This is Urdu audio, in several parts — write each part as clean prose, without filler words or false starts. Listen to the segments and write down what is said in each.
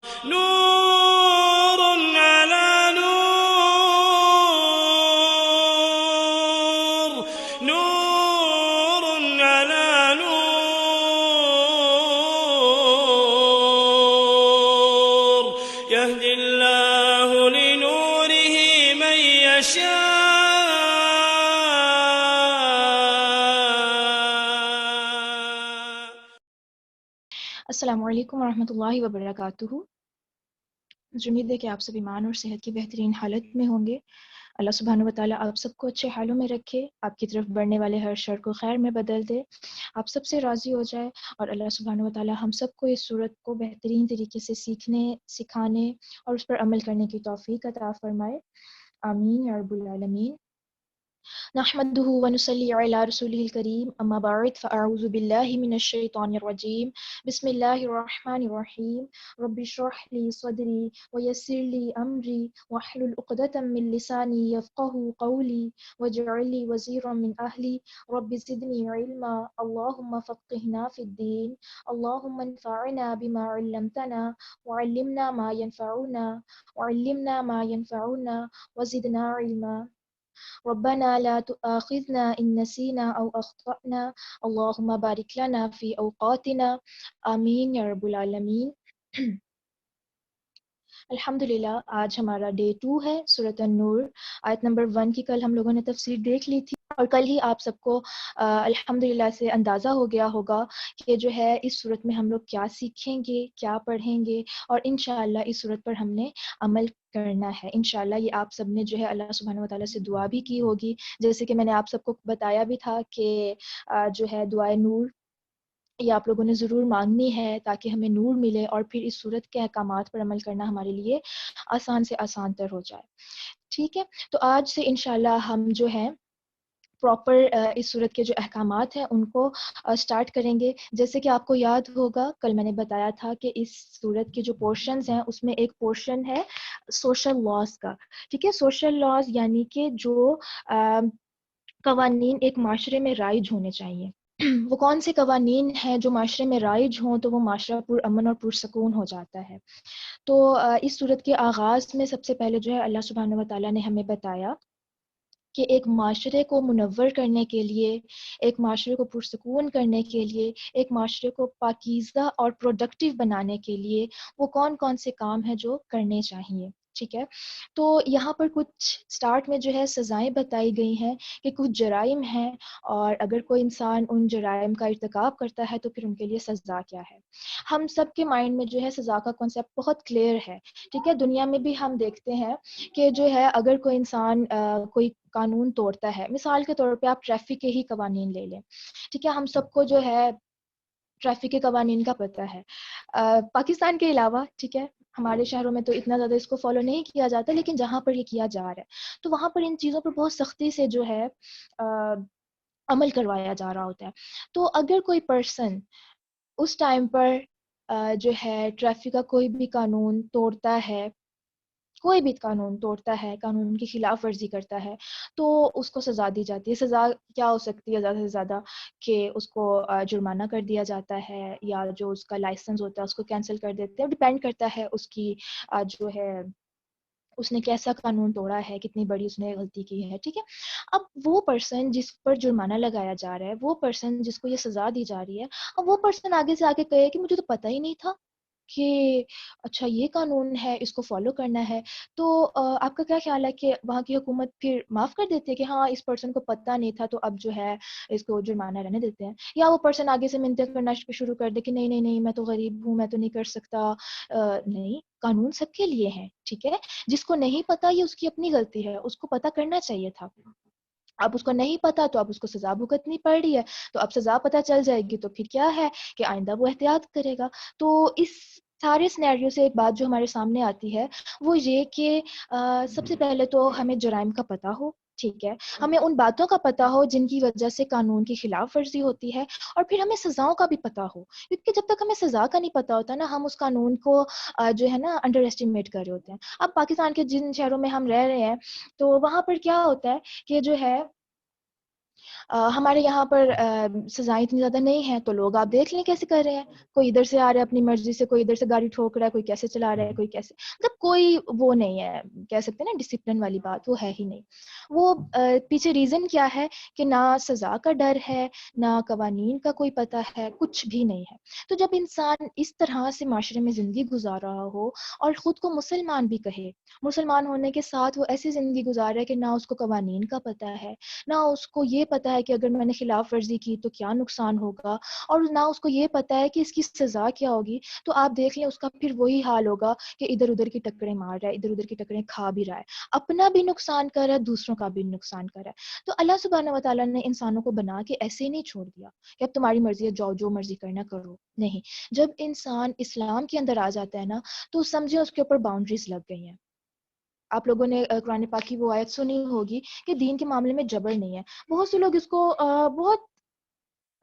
نور على نور، نور على نور، يهدي الله لنوره من يشاء. السلام علیکم ورحمۃ اللہ وبرکاتہ. مجھے امید ہے کہ آپ سب ایمان اور صحت کی بہترین حالت میں ہوں گے. اللہ سبحانہ و تعالیٰ آپ سب کو اچھے حالوں میں رکھے، آپ کی طرف بڑھنے والے ہر شر کو خیر میں بدل دے، آپ سب سے راضی ہو جائے، اور اللہ سبحانہ و تعالیٰ ہم سب کو اس صورت کو بہترین طریقے سے سیکھنے، سکھانے اور اس پر عمل کرنے کی توفیق عطا فرمائے. آمین یا رب العالمین. نحمده ونصلي على رسوله الكريم، أما بعد فأعوذ بالله من الشيطان الرجيم. بسم الله الرحمن الرحيم. رب اشرح لي صدري ويسر لي أمري واحلل عقدة من لساني يفقهوا قولي واجعل لي وزيرا من أهلي رب زدني علما اللهم فقهنا في الدين اللهم انفعنا بما علمتنا وعلمنا ما ينفعنا وزدنا علما. ربنا لا تؤاخذنا إن نسينا أو أخطأنا اللهم بارك لنا في أوقاتنا آمین یا رب العالمین. الحمدللہ آج ہمارا ڈے 2 ہے سورۃ النور آیت نمبر 1 کی. کل ہم لوگوں نے تفسیر دیکھ لی تھی، اور کل ہی آپ سب کو الحمدللہ سے اندازہ ہو گیا ہوگا کہ جو ہے اس صورت میں ہم لوگ کیا سیکھیں گے، کیا پڑھیں گے، اور انشاءاللہ اس صورت پر ہم نے عمل کرنا ہے. انشاءاللہ یہ آپ سب نے جو ہے اللہ سبحانہ و تعالیٰ سے دعا بھی کی ہوگی، جیسے کہ میں نے آپ سب کو بتایا بھی تھا کہ جو ہے دعائے نور یہ آپ لوگوں نے ضرور مانگنی ہے تاکہ ہمیں نور ملے، اور پھر اس صورت کے احکامات پر عمل کرنا ہمارے لیے آسان سے آسان تر ہو جائے. ٹھیک ہے، تو آج سے انشاءاللہ ہم جو ہے پراپر اس صورت کے جو احکامات ہیں ان کو سٹارٹ کریں گے. جیسے کہ آپ کو یاد ہوگا کل میں نے بتایا تھا کہ اس صورت کے جو پورشنز ہیں اس میں ایک پورشن ہے سوشل لاز کا. ٹھیک ہے، سوشل لاز یعنی کہ جو قوانین ایک معاشرے میں رائج ہونے چاہیے. وہ کون سے قوانین ہیں جو معاشرے میں رائج ہوں تو وہ معاشرہ پرامن اور پرسکون ہو جاتا ہے. تو اس صورت کے آغاز میں سب سے پہلے جو ہے اللہ سبحانہ و تعالیٰ نے ہمیں بتایا کہ ایک معاشرے کو منور کرنے کے لیے، ایک معاشرے کو پرسکون کرنے کے لیے، ایک معاشرے کو پاکیزہ اور پروڈکٹیو بنانے کے لیے وہ کون کون سے کام ہیں جو کرنے چاہیے. ٹھیک ہے، تو یہاں پر کچھ سٹارٹ میں جو ہے سزائیں بتائی گئی ہیں کہ کچھ جرائم ہیں، اور اگر کوئی انسان ان جرائم کا ارتکاب کرتا ہے تو پھر ان کے لیے سزا کیا ہے. ہم سب کے مائنڈ میں جو ہے سزا کا کنسیپٹ بہت کلیئر ہے. ٹھیک ہے، دنیا میں بھی ہم دیکھتے ہیں کہ جو ہے اگر کوئی انسان کوئی قانون توڑتا ہے، مثال کے طور پہ آپ ٹریفک کے ہی قوانین لے لیں. ٹھیک ہے، ہم سب کو جو ہے ٹریفک کے قوانین کا پتہ ہے. پاکستان کے علاوہ ٹھیک ہے ہمارے شہروں میں تو اتنا زیادہ اس کو فالو نہیں کیا جاتا، لیکن جہاں پر یہ کیا جا رہا ہے تو وہاں پر ان چیزوں پر بہت سختی سے جو ہے عمل کروایا جا رہا ہوتا ہے. تو اگر کوئی پرسن اس ٹائم پر جو ہے ٹریفک کا کوئی بھی قانون توڑتا ہے، کوئی بھی قانون توڑتا ہے، قانون کی خلاف ورزی کرتا ہے، تو اس کو سزا دی جاتی ہے. سزا کیا ہو سکتی ہے زیادہ سے زیادہ کہ اس کو جرمانہ کر دیا جاتا ہے، یا جو اس کا لائسنس ہوتا ہے اس کو کینسل کر دیتے ہیں. ڈیپینڈ کرتا ہے اس کی جو ہے اس نے کیسا قانون توڑا ہے، کتنی بڑی اس نے غلطی کی ہے. ٹھیک ہے، اب وہ پرسن جس پر جرمانہ لگایا جا رہا ہے، وہ پرسن جس کو یہ سزا دی جا رہی ہے، اب وہ پرسن آگے سے آگے کہے کہ مجھے تو پتہ ہی نہیں تھا کہ اچھا یہ قانون ہے، اس کو فالو کرنا ہے. تو آپ کا کیا خیال ہے کہ وہاں کی حکومت پھر معاف کر دیتی ہے کہ ہاں اس پرسن کو پتہ نہیں تھا تو اب جو ہے اس کو جرمانہ رہنے دیتے ہیں، یا وہ پرسن آگے سے منتیں کرنا شروع کر دے کہ نہیں نہیں نہیں میں تو غریب ہوں، میں تو نہیں کر سکتا. نہیں، قانون سب کے لیے ہے. ٹھیک ہے، جس کو نہیں پتا یہ اس کی اپنی غلطی ہے، اس کو پتہ کرنا چاہیے تھا. اب اس کو نہیں پتا تو اب اس کو سزا بھگتنی پڑ رہی ہے، تو اب سزا پتہ چل جائے گی تو پھر کیا ہے کہ آئندہ وہ احتیاط کرے گا. تو اس سارے سینیریو سے ایک بات جو ہمارے سامنے آتی ہے وہ یہ کہ سب سے پہلے تو ہمیں جرائم کا پتہ ہو. ٹھیک ہے، ہمیں ان باتوں کا پتہ ہو جن کی وجہ سے قانون کی خلاف ورزی ہوتی ہے، اور پھر ہمیں سزاؤں کا بھی پتہ ہو، کیونکہ جب تک ہمیں سزا کا نہیں پتہ ہوتا نا ہم اس قانون کو جو ہے نا انڈر ایسٹیمیٹ کر رہے ہوتے ہیں. اب پاکستان کے جن شہروں میں ہم رہ رہے ہیں تو وہاں پر کیا ہوتا ہے کہ جو ہے ہمارے یہاں پر سزائیں اتنی زیادہ نہیں ہیں، تو لوگ آپ دیکھ لیں کیسے کر رہے ہیں. کوئی ادھر سے آ رہا ہے اپنی مرضی سے، کوئی ادھر سے گاڑی ٹھوک رہا ہے، کوئی کیسے چلا رہا ہے، کوئی کیسے، مطلب کوئی وہ نہیں ہے، کہہ سکتے ہیں نا ڈسپلن والی بات، وہ ہے ہی نہیں. وہ پیچھے ریزن کیا ہے کہ نہ سزا کا ڈر ہے، نہ قوانین کا کوئی پتہ ہے، کچھ بھی نہیں ہے. تو جب انسان اس طرح سے معاشرے میں زندگی گزار رہا ہو اور خود کو مسلمان بھی کہے، مسلمان ہونے کے ساتھ وہ ایسی زندگی گزار رہا ہے کہ نہ اس کو قوانین کا پتہ ہے، نہ اس کو یہ پتہ ہے کہ اگر میں نے خلاف ورزی کی تو کیا نقصان ہوگا، اور نہ اس کو یہ پتہ ہے کہ اس کی سزا کیا ہوگی، تو آپ دیکھ لیں اس کا پھر وہی حال ہوگا کہ ادھر ادھر کی ٹکریں مار رہا ہے، ادھر ادھر کی ٹکریں کھا بھی رہا ہے، اپنا بھی نقصان کر رہا ہے، دوسروں کا بھی نقصان کر رہا ہے. تو اللہ سبحانہ و تعالیٰ نے انسانوں کو بنا کے ایسے ہی نہیں چھوڑ دیا کہ اب تمہاری مرضی ہے، جاؤ جو مرضی کرنا کرو. نہیں، جب انسان اسلام کے اندر آ جاتا ہے نا، تو سمجھے اس کے اوپر باؤنڈریز لگ گئی ہیں. آپ لوگوں نے قرآن پاک کی وہ آیت سنی ہوگی کہ دین کے معاملے میں جبر نہیں ہے. بہت سے لوگ اس کو بہت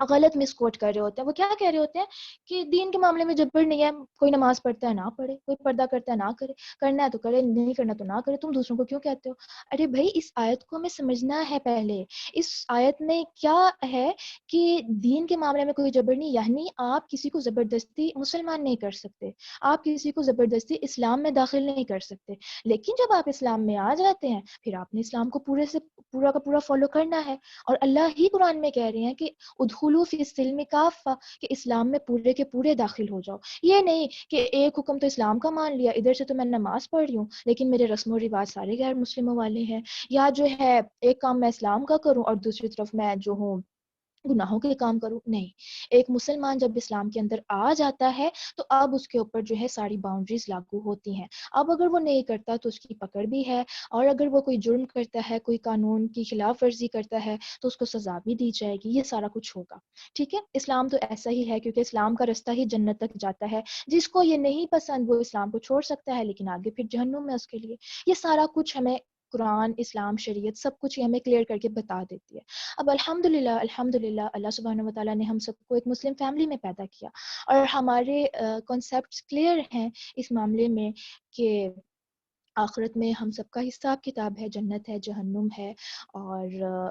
غلط مس کوٹ کر رہے ہوتے ہیں. وہ کیا کہہ رہے ہوتے ہیں کہ دین کے معاملے میں جبر نہیں ہے، کوئی نماز پڑھتا ہے نہ پڑھے، کوئی پردہ کرتا ہے نہ کرے، کرنا ہے تو کرے، نہیں کرنا تو نہ کرے، تم دوسروں کو کیوں کہتے ہو؟ ارے بھائی، اس آیت کو ہمیں سمجھنا ہے پہلے. اس آیت میں کیا ہے کہ دین کے معاملے میں کوئی جبر نہیں، یعنی آپ کسی کو زبردستی مسلمان نہیں کر سکتے، آپ کسی کو زبردستی اسلام میں داخل نہیں کر سکتے. لیکن جب آپ اسلام میں آ جاتے ہیں، پھر آپ نے اسلام کو پورے سے پورا کا پورا فالو کرنا ہے. اور اللہ ہی قرآن میں کہہ رہے ہیں کہ ادخلوا فی السلم کافہ، کہ اسلام میں پورے کے پورے داخل ہو جاؤ. یہ نہیں کہ ایک حکم تو اسلام کا مان لیا، ادھر سے تو میں نماز پڑھ رہی ہوں لیکن میرے رسم و رواج سارے غیر مسلموں والے ہیں، یا جو ہے ایک کام میں اسلام کا کروں اور دوسری طرف میں جو ہوں گناہوں کے کام کروں. نہیں، ایک مسلمان جب اسلام کے اندر آ جاتا ہے تو اب اس کے اوپر جو ہے ساری باؤنڈریز لاگو ہوتی ہیں. اب اگر وہ نہیں کرتا تو اس کی پکڑ بھی ہے، اور اگر وہ کوئی جرم کرتا ہے، کوئی قانون کی خلاف ورزی کرتا ہے تو اس کو سزا بھی دی جائے گی. یہ سارا کچھ ہوگا. ٹھیک ہے، اسلام تو ایسا ہی ہے، کیونکہ اسلام کا رستہ ہی جنت تک جاتا ہے. جس کو یہ نہیں پسند وہ اسلام کو چھوڑ سکتا ہے، لیکن آگے پھر جہنم میں اس کے لیے. یہ سارا کچھ ہمیں قرآن، اسلام، شریعت سب کچھ یہ ہمیں کلیئر کر کے بتا دیتی ہے. اب الحمدللہ اللہ سبحانہ و تعالیٰ نے ہم سب کو ایک مسلم فیملی میں پیدا کیا، اور ہمارے کانسیپٹس کلیئر ہیں اس معاملے میں کہ آخرت میں ہم سب کا حساب کتاب ہے، جنت ہے، جہنم ہے. اور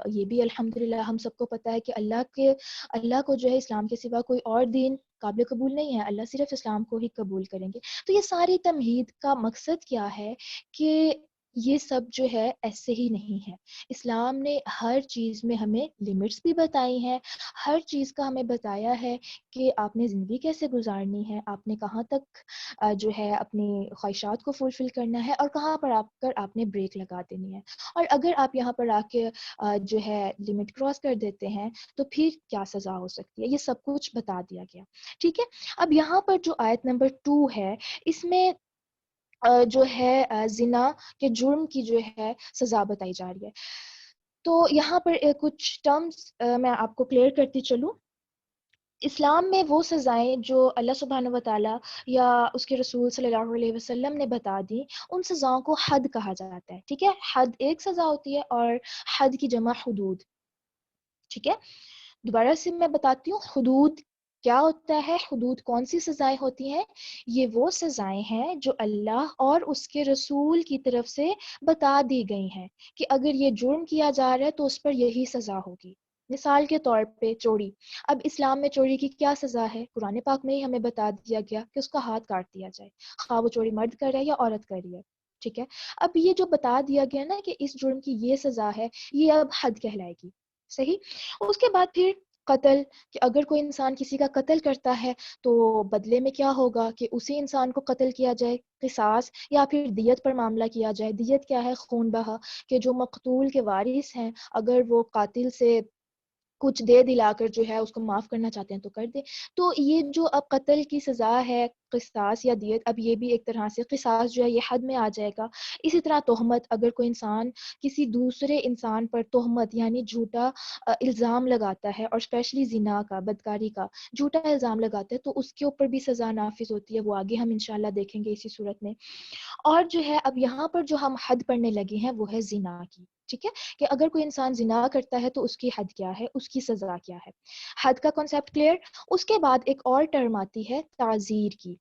یہ بھی الحمدللہ ہم سب کو پتہ ہے کہ اللہ کو جو ہے اسلام کے سوا کوئی اور دین قابل قبول نہیں ہے، اللہ صرف اسلام کو ہی قبول کریں گے. تو یہ ساری تمہید کا مقصد کیا ہے کہ یہ سب جو ہے ایسے ہی نہیں ہے. اسلام نے ہر چیز میں ہمیں لمٹس بھی بتائی ہیں، ہر چیز کا ہمیں بتایا ہے کہ آپ نے زندگی کیسے گزارنی ہے، آپ نے کہاں تک جو ہے اپنی خواہشات کو فلفل کرنا ہے، اور کہاں پر آپ نے بریک لگا دینی ہے. اور اگر آپ یہاں پر آ کے جو ہے لمٹ کراس کر دیتے ہیں تو پھر کیا سزا ہو سکتی ہے، یہ سب کچھ بتا دیا گیا. ٹھیک ہے، اب یہاں پر جو آیت نمبر 2 ہے، اس میں جو ہے زنا کے جرم کی جو ہے سزا بتائی جا رہی ہے. تو یہاں پر کچھ ٹرمز میں آپ کو کلیئر کرتی چلوں. اسلام میں وہ سزائیں جو اللہ سبحانہ و تعالیٰ یا اس کے رسول صلی اللہ علیہ وسلم نے بتا دی، ان سزاؤں کو حد کہا جاتا ہے. ٹھیک ہے، حد ایک سزا ہوتی ہے اور حد کی جمع حدود. ٹھیک ہے، دوبارہ سے میں بتاتی ہوں حدود کیا ہوتا ہے، حدود کون سی سزائیں ہوتی ہیں. یہ وہ سزائیں ہیں جو اللہ اور اس کے رسول کی طرف سے بتا دی گئی ہیں کہ اگر یہ جرم کیا جا رہا ہے تو اس پر یہی سزا ہوگی. مثال کے طور پہ چوری. اب اسلام میں چوری کی کیا سزا ہے؟ قرآن پاک میں ہی ہمیں بتا دیا گیا کہ اس کا ہاتھ کاٹ دیا جائے، خواہ وہ چوری مرد کر رہا ہے یا عورت کر رہی ہے. ٹھیک ہے، اب یہ جو بتا دیا گیا نا کہ اس جرم کی یہ سزا ہے، یہ اب حد کہلائے گی. صحیح. اس کے بعد پھر قتل، کہ اگر کوئی انسان کسی کا قتل کرتا ہے تو بدلے میں کیا ہوگا کہ اسی انسان کو قتل کیا جائے، قصاص، یا پھر دیت پر معاملہ کیا جائے. دیت کیا ہے؟ خون بہا، کہ جو مقتول کے وارث ہیں اگر وہ قاتل سے کچھ دے دلا کر جو ہے اس کو معاف کرنا چاہتے ہیں تو کر دیں. تو یہ جو اب قتل کی سزا ہے، قصاص یا دیت، اب یہ بھی ایک طرح سے قصاص جو ہے یہ حد میں آ جائے گا. اسی طرح تہمت، اگر کوئی انسان کسی دوسرے انسان پر تہمت یعنی جھوٹا الزام لگاتا ہے، اور اسپیشلی زنا کا، بدکاری کا جھوٹا الزام لگاتا ہے، تو اس کے اوپر بھی سزا نافذ ہوتی ہے. وہ آگے ہم انشاءاللہ دیکھیں گے اسی صورت میں. اور جو ہے اب یہاں پر جو ہم حد پڑھنے لگے ہیں وہ ہے زنا کی. ٹھیک ہے، کہ اگر کوئی انسان زنا کرتا ہے تو اس کی حد کیا ہے، اس کی سزا کیا ہے. حد کا کانسیپٹ کلیئر. اس کے بعد ایک اور ٹرم آتی ہے تعزیر کی.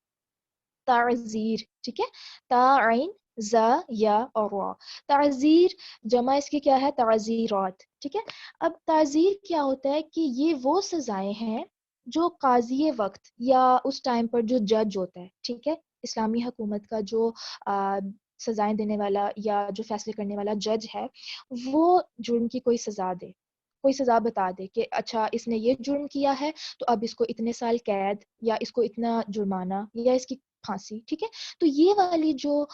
تعزیر. ٹھیک ہے، تعین زا یا اور را. تعزیر جمع اس کی کیا ہے؟ تعزیرات. ٹھیک ہے. اب تعزیر کیا ہوتا ہے کہ یہ وہ سزائیں ہیں جو قاضی وقت یا اس ٹائم پر جو جج ہوتا ہے، ٹھیک ہے، اسلامی حکومت کا جو سزائیں دینے والا یا جو فیصلے کرنے والا جج ہے، وہ جرم کی کوئی سزا دے، کوئی سزا بتا دے کہ اچھا اس نے یہ جرم کیا ہے تو اب اس کو اتنے سال قید یا اس کو اتنا جرمانہ یا اس کی پھانسی. ٹھیک ہے. تو یہ والی جو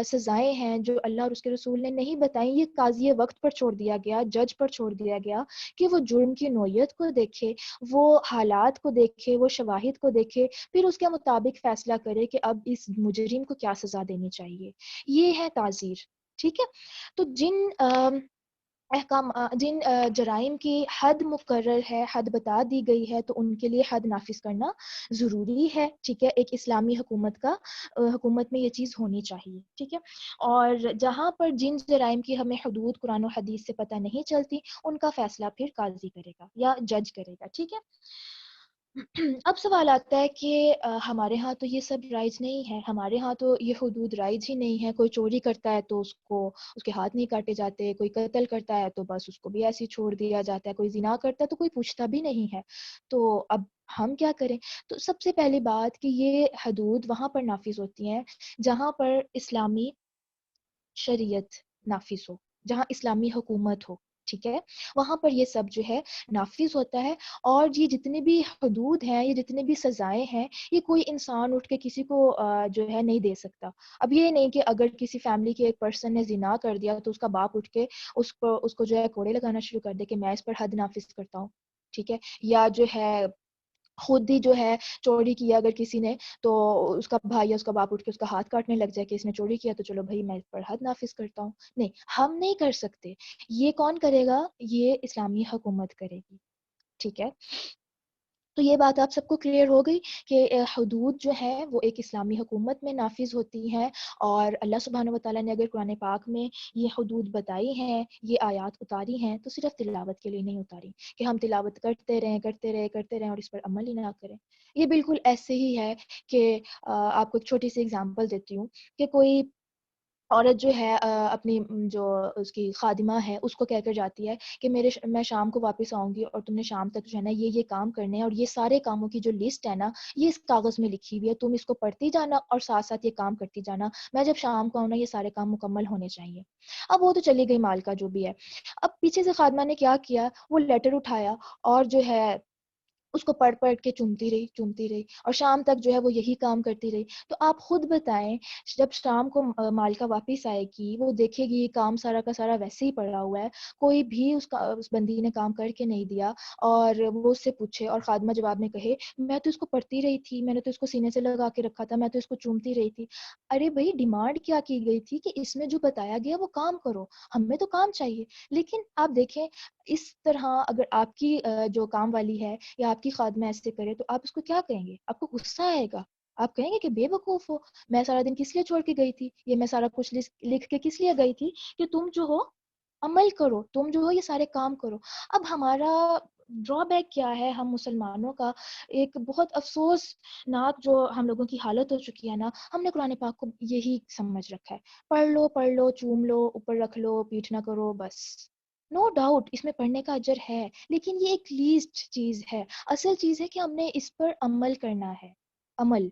سزائیں ہیں جو اللہ اور اس کے رسول نے نہیں بتائیں، یہ قاضی وقت پر چھوڑ دیا گیا، جج پر چھوڑ دیا گیا کہ وہ جرم کی نوعیت کو دیکھے، وہ حالات کو دیکھے، وہ شواہد کو دیکھے، پھر اس کے مطابق فیصلہ کرے کہ اب اس مجرم کو کیا سزا دینی چاہیے. یہ ہے تعزیر. ٹھیک ہے. تو جن جرائم کی حد مقرر ہے، حد بتا دی گئی ہے، تو ان کے لیے حد نافذ کرنا ضروری ہے. ٹھیک ہے. ایک اسلامی حکومت میں یہ چیز ہونی چاہیے. ٹھیک ہے. اور جہاں پر جن جرائم کی ہمیں حدود قرآن و حدیث سے پتہ نہیں چلتی، ان کا فیصلہ پھر قاضی کرے گا یا جج کرے گا. ٹھیک ہے. اب سوال آتا ہے کہ ہمارے ہاں تو یہ سب رائج نہیں ہے، ہمارے ہاں تو یہ حدود رائج ہی نہیں ہے. کوئی چوری کرتا ہے تو اس کے ہاتھ نہیں کاٹے جاتے، کوئی قتل کرتا ہے تو بس اس کو بھی ایسے ہی چھوڑ دیا جاتا ہے، کوئی زنا کرتا ہے تو کوئی پوچھتا بھی نہیں ہے. تو اب ہم کیا کریں؟ تو سب سے پہلی بات کہ یہ حدود وہاں پر نافذ ہوتی ہیں جہاں پر اسلامی شریعت نافذ ہو، جہاں اسلامی حکومت ہو. ٹھیک ہے. وہاں پر یہ سب جو ہے نافذ ہوتا ہے. اور یہ جتنے بھی حدود ہیں، یہ جتنے بھی سزائیں ہیں، یہ کوئی انسان اٹھ کے کسی کو جو ہے نہیں دے سکتا. اب یہ نہیں کہ اگر کسی فیملی کے ایک پرسن نے زنا کر دیا تو اس کا باپ اٹھ کے اس کو جو ہے کوڑے لگانا شروع کر دے کہ میں اس پر حد نافذ کرتا ہوں. ٹھیک ہے. یا جو ہے خود ہی جو ہے چوری کیا اگر کسی نے تو اس کا بھائی یا اس کا باپ اٹھ کے اس کا ہاتھ کاٹنے لگ جائے کہ اس نے چوری کیا تو چلو بھائی میں اس پر حد نافذ کرتا ہوں. نہیں، ہم نہیں کر سکتے. یہ کون کرے گا؟ یہ اسلامی حکومت کرے گی. ٹھیک ہے. تو یہ بات آپ سب کو کلیئر ہو گئی کہ حدود جو ہے وہ ایک اسلامی حکومت میں نافذ ہوتی ہیں، اور اللہ سبحانہ و تعالیٰ نے اگر قرآن پاک میں یہ حدود بتائی ہیں، یہ آیات اتاری ہیں، تو صرف تلاوت کے لیے نہیں اتاری کہ ہم تلاوت کرتے رہیں اور اس پر عمل ہی نہ کریں. یہ بالکل ایسے ہی ہے کہ آپ کو ایک چھوٹی سی اگزامپل دیتی ہوں کہ کوئی عورت جو ہے اپنی جو اس کی خادمہ ہے اس کو کہہ کر جاتی ہے کہ میں شام کو واپس آؤں گی اور تم نے شام تک جو ہے نا یہ کام کرنے ہیں، اور یہ سارے کاموں کی جو لسٹ ہے نا یہ اس کاغذ میں لکھی ہوئی ہے، تم اس کو پڑھتی جانا اور ساتھ ساتھ یہ کام کرتی جانا، میں جب شام کو آؤں نا یہ سارے کام مکمل ہونے چاہیے. اب وہ تو چلی گئی مالکہ جو بھی ہے. اب پیچھے سے خادمہ نے کیا کیا؟ وہ لیٹر اٹھایا اور جو ہے اس کو پڑھ پڑھ کے چومتی رہی اور شام تک جو ہے وہ یہی کام کرتی رہی. تو آپ خود بتائیں، جب شام کو مالکہ واپس آئے گی وہ دیکھے گی یہ کام سارا کا سارا ویسے ہی پڑا ہوا ہے، کوئی بھی اس بندی نے کام کر کے نہیں دیا، اور وہ اس سے پوچھے اور خادمہ جواب میں کہے میں تو اس کو پڑھتی رہی تھی، میں نے تو اس کو سینے سے لگا کے رکھا تھا، میں تو اس کو چومتی رہی تھی. ارے بھائی، ڈیمانڈ کیا کی گئی تھی کہ اس میں جو بتایا گیا وہ کام کرو، ہمیں تو کام چاہیے. لیکن آپ دیکھیں اس طرح اگر آپ کی جو کام والی ہے یا آپ کی خادمہ ایسے کرے تو آپ اس کو کیا کہیں گے؟ آپ کو غصہ آئے گا، آپ کہیں گے کہ بے وقوف ہو، میں سارا دن کس لیے چھوڑ کے گئی تھی، یہ میں سارا کچھ لکھ کے کس لیے گئی تھی کہ تم جو ہو عمل کرو، تم جو ہو یہ سارے کام کرو. اب ہمارا ڈرا بیک کیا ہے؟ ہم مسلمانوں کا ایک بہت افسوس ناک جو ہم لوگوں کی حالت ہو چکی ہے نا، ہم نے قرآن پاک کو یہی سمجھ رکھا ہے، پڑھ لو چوم لو اوپر رکھ لو پیٹھ نہ کرو بس. نو ڈاؤٹ اس میں پڑھنے کا اجر ہے، لیکن یہ ایک لیسٹ چیز ہے. اصل چیز ہے کہ ہم نے اس پر عمل کرنا ہے، عمل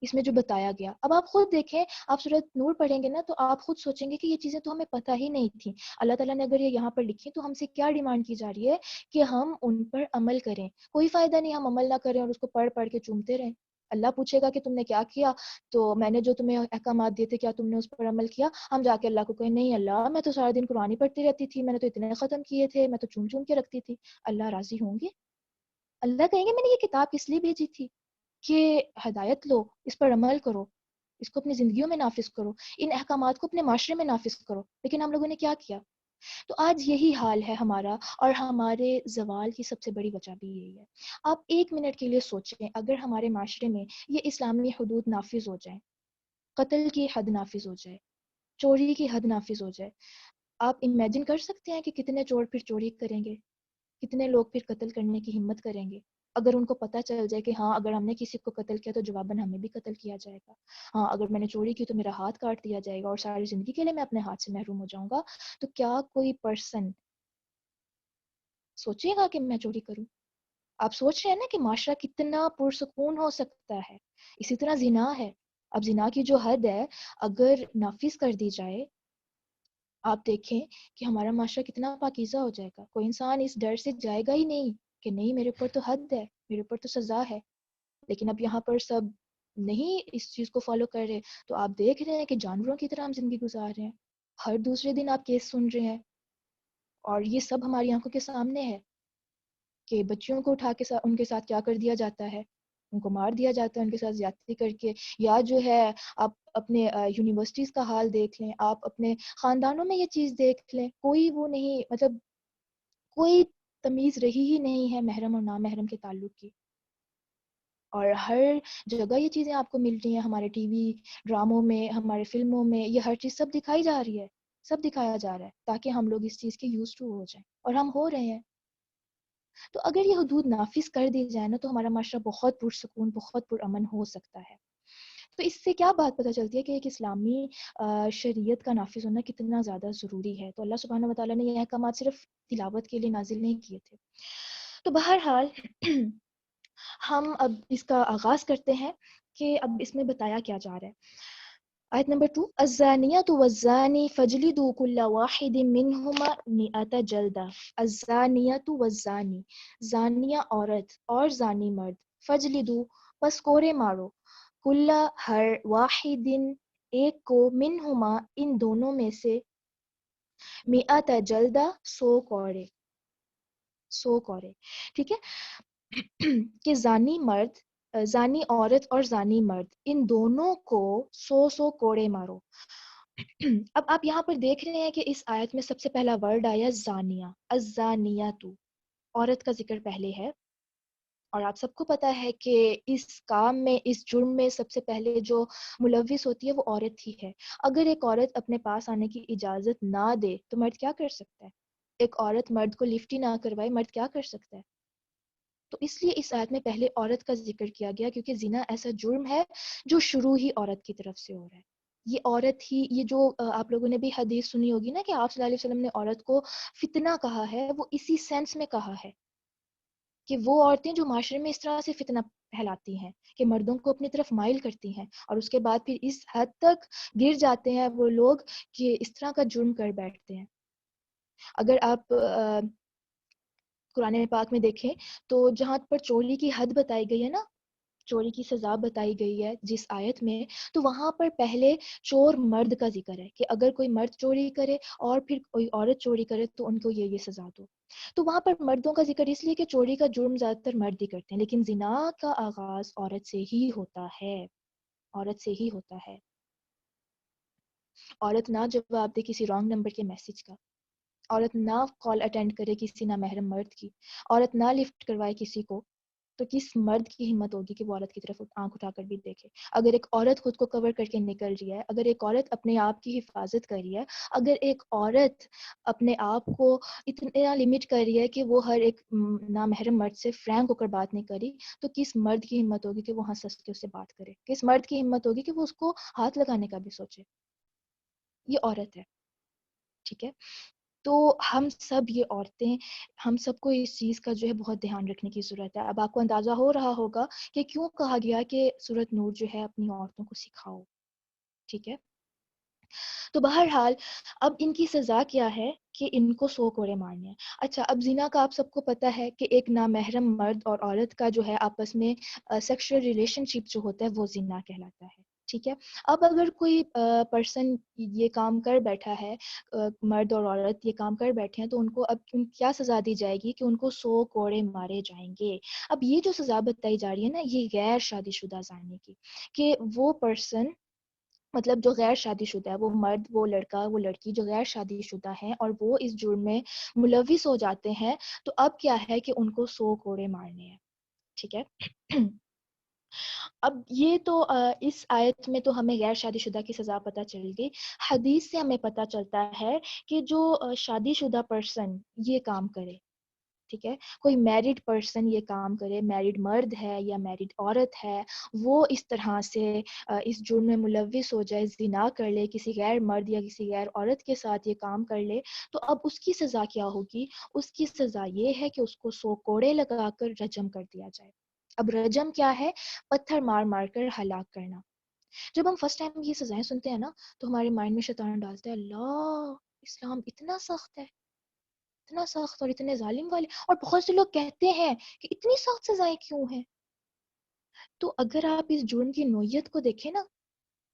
اس میں جو بتایا گیا. اب آپ خود دیکھیں، آپ سورۃ نور پڑھیں گے نا تو آپ خود سوچیں گے کہ یہ چیزیں تو ہمیں پتہ ہی نہیں تھیں. اللہ تعالیٰ نے اگر یہ یہاں پر لکھی تو ہم سے کیا ڈیمانڈ کی جا رہی ہے کہ ہم ان پر عمل کریں. کوئی فائدہ نہیں ہم عمل نہ کریں اور اس کو پڑھ پڑھ کے چومتے رہیں. اللہ پوچھے گا کہ تم نے کیا کیا، تو میں نے جو تمہیں احکامات دیے تھے کیا تم نے اس پر عمل کیا؟ ہم جا کے اللہ کو کہیں نہیں اللہ میں تو سارا دن قرآن ہی پڑھتی رہتی تھی، میں نے تو اتنے ختم کیے تھے، میں تو چوم چوم کے رکھتی تھی. اللہ راضی ہوں گے؟ اللہ کہیں گے میں نے یہ کتاب کس لیے بھیجی تھی کہ ہدایت لو، اس پر عمل کرو، اس کو اپنی زندگیوں میں نافذ کرو، ان احکامات کو اپنے معاشرے میں نافذ کرو. لیکن ہم لوگوں نے کیا کیا؟ تو آج یہی حال ہے ہمارا، اور ہمارے زوال کی سب سے بڑی وجہ بھی یہی ہے. آپ ایک منٹ کے لیے سوچیں، اگر ہمارے معاشرے میں یہ اسلامی حدود نافذ ہو جائیں، قتل کی حد نافذ ہو جائے، چوری کی حد نافذ ہو جائے، آپ امیجن کر سکتے ہیں کہ کتنے چور پھر چوری کریں گے، کتنے لوگ پھر قتل کرنے کی ہمت کریں گے؟ اگر ان کو پتہ چل جائے کہ ہاں اگر ہم نے کسی کو قتل کیا تو جواباً ہمیں بھی قتل کیا جائے گا، ہاں اگر میں نے چوری کی تو میرا ہاتھ کاٹ دیا جائے گا اور ساری زندگی کے لیے میں اپنے ہاتھ سے محروم ہو جاؤں گا، تو کیا کوئی پرسن سوچے گا کہ میں چوری کروں؟ آپ سوچ رہے ہیں نا کہ معاشرہ کتنا پرسکون ہو سکتا ہے. اسی طرح زنا ہے. اب زنا کی جو حد ہے اگر نافذ کر دی جائے، آپ دیکھیں کہ ہمارا معاشرہ کتنا پاکیزہ ہو جائے گا. کوئی انسان اس ڈر سے جائے گا ہی نہیں کہ نہیں میرے اوپر تو حد ہے، میرے اوپر تو سزا ہے. لیکن اب یہاں پر سب نہیں اس چیز کو فالو کر رہے، تو آپ دیکھ رہے ہیں کہ جانوروں کی طرح ہم زندگی گزار رہے ہیں. ہر دوسرے دن آپ کیس سن رہے ہیں اور یہ سب ہماری آنکھوں کے سامنے ہے کہ بچیوں کو اٹھا کے ان کے ساتھ کیا کر دیا جاتا ہے، ان کو مار دیا جاتا ہے ان کے ساتھ زیادتی کر کے. یا جو ہے آپ اپنے یونیورسٹیز کا حال دیکھ لیں، آپ اپنے خاندانوں میں یہ چیز دیکھ لیں، کوئی وہ نہیں، مطلب کوئی تمیز رہی ہی نہیں ہے محرم اور نامحرم کے تعلق کی. اور ہر جگہ یہ چیزیں آپ کو مل رہی ہیں، ہمارے ٹی وی ڈراموں میں، ہمارے فلموں میں، یہ ہر چیز سب دکھائی جا رہی ہے، سب دکھایا جا رہا ہے تاکہ ہم لوگ اس چیز کے یوز ٹو ہو جائیں، اور ہم ہو رہے ہیں. تو اگر یہ حدود نافذ کر دی جائے نا تو ہمارا معاشرہ بہت پرسکون، بہت پرامن ہو سکتا ہے. تو اس سے کیا بات پتہ چلتی ہے کہ ایک اسلامی شریعت کا نافذ ہونا کتنا زیادہ ضروری ہے. تو اللہ سبحانہ و تعالیٰ نے یہ احکامات صرف تلاوت کے لیے نازل نہیں کیے تھے. تو بہرحال ہم اب اس کا آغاز کرتے ہیں کہ اب اس میں بتایا کیا جا رہا ہے. آیت نمبر 2، الزانیۃ والزانی فجلدوا کل واحد منہما 100 جلدہ. الزانیۃ والزانی، زانیہ عورت اور زانی مرد، فجلدوا پس کوڑے مارو، کل ہر واحد ایک کو، منہما ان دونوں میں سے، 100 جلدہ 100 کوڑے، 100 کوڑے. ٹھیک ہے کہ زانی مرد، زانی عورت اور زانی مرد ان دونوں کو 100 کوڑے مارو. اب آپ یہاں پر دیکھ رہے ہیں کہ اس آیت میں سب سے پہلا ورڈ آیا زانیہ، الزانیۃ، عورت کا ذکر پہلے ہے. اور آپ سب کو پتا ہے کہ اس کام میں، اس جرم میں سب سے پہلے جو ملوث ہوتی ہے وہ عورت ہی ہے. اگر ایک عورت اپنے پاس آنے کی اجازت نہ دے تو مرد کیا کر سکتا ہے؟ ایک عورت مرد کو لفٹ ہی نہ کروائے، مرد کیا کر سکتا ہے؟ تو اس لیے اس آیت میں پہلے عورت کا ذکر کیا گیا، کیونکہ زنا ایسا جرم ہے جو شروع ہی عورت کی طرف سے ہو رہا ہے. یہ عورت ہی، یہ جو آپ لوگوں نے بھی حدیث سنی ہوگی نا کہ آپ صلی اللہ علیہ وسلم نے عورت کو فتنہ کہا ہے، وہ اسی سینس میں کہا ہے کہ وہ عورتیں جو معاشرے میں اس طرح سے فتنہ پھیلاتی ہیں کہ مردوں کو اپنی طرف مائل کرتی ہیں، اور اس کے بعد پھر اس حد تک گر جاتے ہیں وہ لوگ کہ اس طرح کا جرم کر بیٹھتے ہیں. اگر آپ قرآن پاک میں دیکھیں تو جہاں پر چوری کی حد بتائی گئی ہے نا، چوری کی سزا بتائی گئی ہے جس آیت میں، تو وہاں پر پہلے چور مرد کا ذکر ہے کہ اگر کوئی مرد چوری کرے اور پھر کوئی عورت چوری کرے تو ان کو یہ سزا دو. تو وہاں پر مردوں کا ذکر اس لیے کہ چوری کا جرم زیادہ تر مرد ہی کرتے ہیں، لیکن زنا کا آغاز عورت سے ہی ہوتا ہے، عورت سے ہی ہوتا ہے. عورت نہ جواب دے کسی رانگ نمبر کے میسج کا، عورت نہ کال اٹینڈ کرے کسی نامحرم مرد کی، عورت نہ لفٹ کروائے کسی کو، تو کس مرد کی ہمت ہوگی کہ وہ عورت کی طرف آنکھ اٹھا کر بھی دیکھے؟ اگر ایک عورت خود کو کور کر کے نکل رہی ہے، اگر ایک عورت اپنے آپ کی حفاظت کر رہی ہے، اگر ایک عورت اپنے آپ کو اتنا لمٹ کر رہی ہے کہ وہ ہر ایک نامحرم مرد سے فرینک ہو کر بات نہیں کری، تو کس مرد کی ہمت ہوگی کہ وہ ہنس ہنس کے اس سے بات کرے؟ کس مرد کی ہمت ہوگی کہ وہ اس کو ہاتھ لگانے کا بھی سوچے؟ یہ عورت ہے. ٹھیک ہے، تو ہم سب یہ عورتیں، ہم سب کو اس چیز کا جو ہے بہت دھیان رکھنے کی ضرورت ہے. اب آپ کو اندازہ ہو رہا ہوگا کہ کیوں کہا گیا کہ سورۃ نور جو ہے اپنی عورتوں کو سکھاؤ. ٹھیک ہے، تو بہرحال اب ان کی سزا کیا ہے کہ ان کو 100 کوڑے مارنے ہیں. اچھا، اب زنا کا آپ سب کو پتہ ہے کہ ایک نامحرم مرد اور عورت کا جو ہے آپس میں سیکشل ریلیشن شپ جو ہوتا ہے وہ زنا کہلاتا ہے. ٹھیک ہے، اب اگر کوئی پرسن یہ کام کر بیٹھا ہے، مرد اور عورت یہ کام کر بیٹھے ہیں، تو ان کو اب کیا سزا دی جائے گی کہ ان کو 100 کوڑے مارے جائیں گے. اب یہ جو سزا بتائی جا رہی ہے نا، یہ غیر شادی شدہ زانی کی، کہ وہ پرسن، مطلب جو غیر شادی شدہ ہے، وہ مرد، وہ لڑکا، وہ لڑکی جو غیر شادی شدہ ہیں اور وہ اس جرم میں ملوث ہو جاتے ہیں، تو اب کیا ہے کہ ان کو 100 کوڑے مارنے ہیں. ٹھیک ہے، اب یہ تو اس آیت میں تو ہمیں غیر شادی شدہ کی سزا پتہ چل گئی. حدیث سے ہمیں پتہ چلتا ہے کہ جو شادی شدہ پرسن یہ کام کرے، ٹھیک ہے. کوئی میرڈ پرسن یہ کام کرے، میرڈ مرد ہے یا میرڈ عورت ہے، وہ اس طرح سے اس جرم میں ملوث ہو جائے، زنا کر لے کسی غیر مرد یا کسی غیر عورت کے ساتھ یہ کام کر لے، تو اب اس کی سزا کیا ہوگی؟ اس کی سزا یہ ہے کہ اس کو 100 کوڑے لگا کر رجم کر دیا جائے. اب رجم کیا ہے؟ پتھر مار مار کر ہلاک کرنا. جب ہم فرسٹ ٹائم یہ سزائیں سنتے ہیں نا تو ہمارے مائنڈ میں شیطان ڈالتا ہے اللہ اسلام اتنا سخت ہے، اتنا سخت اور اتنے ظالم والے. اور بہت سے لوگ کہتے ہیں کہ اتنی سخت سزائیں کیوں ہیں؟ تو اگر آپ اس جرم کی نوعیت کو دیکھیں نا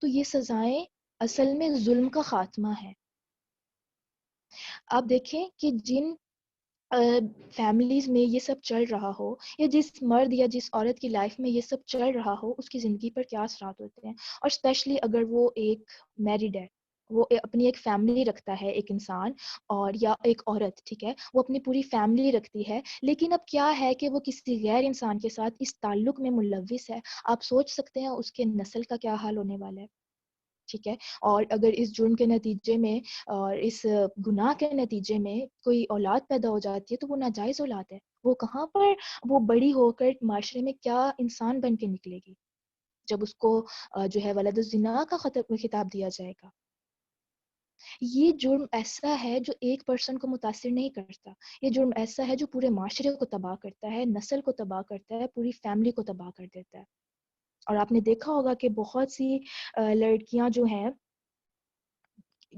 تو یہ سزائیں اصل میں ظلم کا خاتمہ ہے. آپ دیکھیں کہ جن فیملیز میں یہ سب چل رہا ہو، یا جس مرد یا جس عورت کی لائف میں یہ سب چل رہا ہو، اس کی زندگی پر کیا اثرات ہوتے ہیں. اور اسپیشلی اگر وہ ایک میریڈ ہے، وہ اپنی ایک فیملی رکھتا ہے ایک انسان، اور یا ایک عورت، ٹھیک ہے، وہ اپنی پوری فیملی رکھتی ہے، لیکن اب کیا ہے کہ وہ کسی غیر انسان کے ساتھ اس تعلق میں ملوث ہے. آپ سوچ سکتے ہیں اس کے نسل کا کیا حال ہونے والا ہے. ٹھیک ہے. اور اگر اس جرم کے نتیجے میں اور اس گناہ کے نتیجے میں کوئی اولاد پیدا ہو جاتی ہے تو وہ ناجائز اولاد ہے. وہ کہاں پر وہ بڑی ہو کر معاشرے میں کیا انسان بن کے نکلے گی جب اس کو جو ہے ولد الزنا کا خطاب دیا جائے گا. یہ جرم ایسا ہے جو ایک پرسن کو متاثر نہیں کرتا. یہ جرم ایسا ہے جو پورے معاشرے کو تباہ کرتا ہے، نسل کو تباہ کرتا ہے، پوری فیملی کو تباہ کر دیتا ہے. اور آپ نے دیکھا ہوگا کہ بہت سی لڑکیاں جو ہیں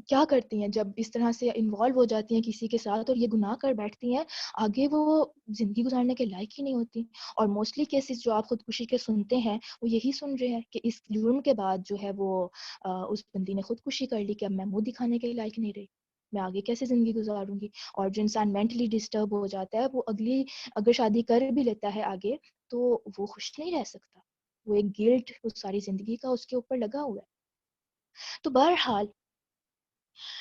کیا کرتی ہیں جب اس طرح سے انوالو ہو جاتی ہیں کسی کے ساتھ اور یہ گناہ کر بیٹھتی ہیں، آگے وہ زندگی گزارنے کے لائق ہی نہیں ہوتی. اور موسٹلی کیسز جو آپ خودکشی کے سنتے ہیں وہ یہی سن رہے ہیں کہ اس جرم کے بعد جو ہے وہ اس بندی نے خودکشی کر لی کہ اب میں منہ دکھانے کے لائق نہیں رہی، میں آگے کیسے زندگی گزاروں گی. اور جو انسان مینٹلی ڈسٹرب ہو جاتا ہے وہ اگر شادی کر بھی لیتا ہے آگے تو وہ خوش نہیں رہ سکتا. وہ ایک گلٹ اس ساری زندگی کا اس کے اوپر لگا ہوا ہے. تو بہرحال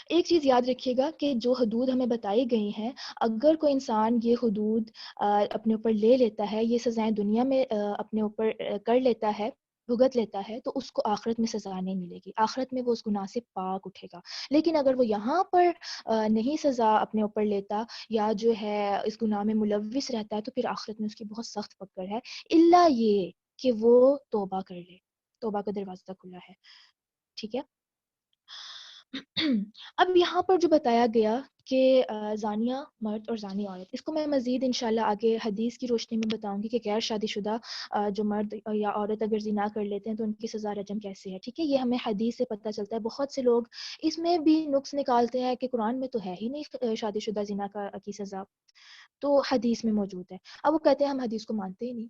ایک چیز یاد رکھیے گا کہ جو حدود ہمیں بتائی گئی ہیں، اگر کوئی انسان یہ حدود اپنے اوپر لے لیتا ہے، یہ سزائیں دنیا میں اپنے اوپر کر لیتا ہے، بھگت لیتا ہے، تو اس کو آخرت میں سزا نہیں ملے گی. آخرت میں وہ اس گناہ سے پاک اٹھے گا. لیکن اگر وہ یہاں پر نہیں سزا اپنے اوپر لیتا یا جو ہے اس گناہ میں ملوث رہتا ہے تو پھر آخرت میں اس کی بہت سخت پکڑ ہے، الا یہ کہ وہ توبہ کر لے. توبہ کا دروازہ کھلا ہے. ٹھیک ہے. اب یہاں پر جو بتایا گیا کہ زانیہ مرد اور زانی عورت، اس کو میں مزید انشاءاللہ آگے حدیث کی روشنی میں بتاؤں گی کہ غیر شادی شدہ جو مرد یا عورت اگر زنا کر لیتے ہیں تو ان کی سزا رجم کیسے ہے. ٹھیک ہے. یہ ہمیں حدیث سے پتہ چلتا ہے. بہت سے لوگ اس میں بھی نقص نکالتے ہیں کہ قرآن میں تو ہے ہی نہیں شادی شدہ زنا کی سزا، تو حدیث میں موجود ہے. اب وہ کہتے ہیں ہم حدیث کو مانتے ہی نہیں.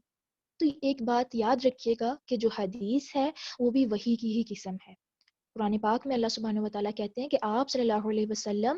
تو ایک بات یاد رکھیے گا کہ جو حدیث ہے وہ بھی وحی کی ہی قسم ہے. قرآن پاک میں اللہ سبحانہ و تعالیٰ کہتے ہیں کہ آپ صلی اللہ علیہ وسلم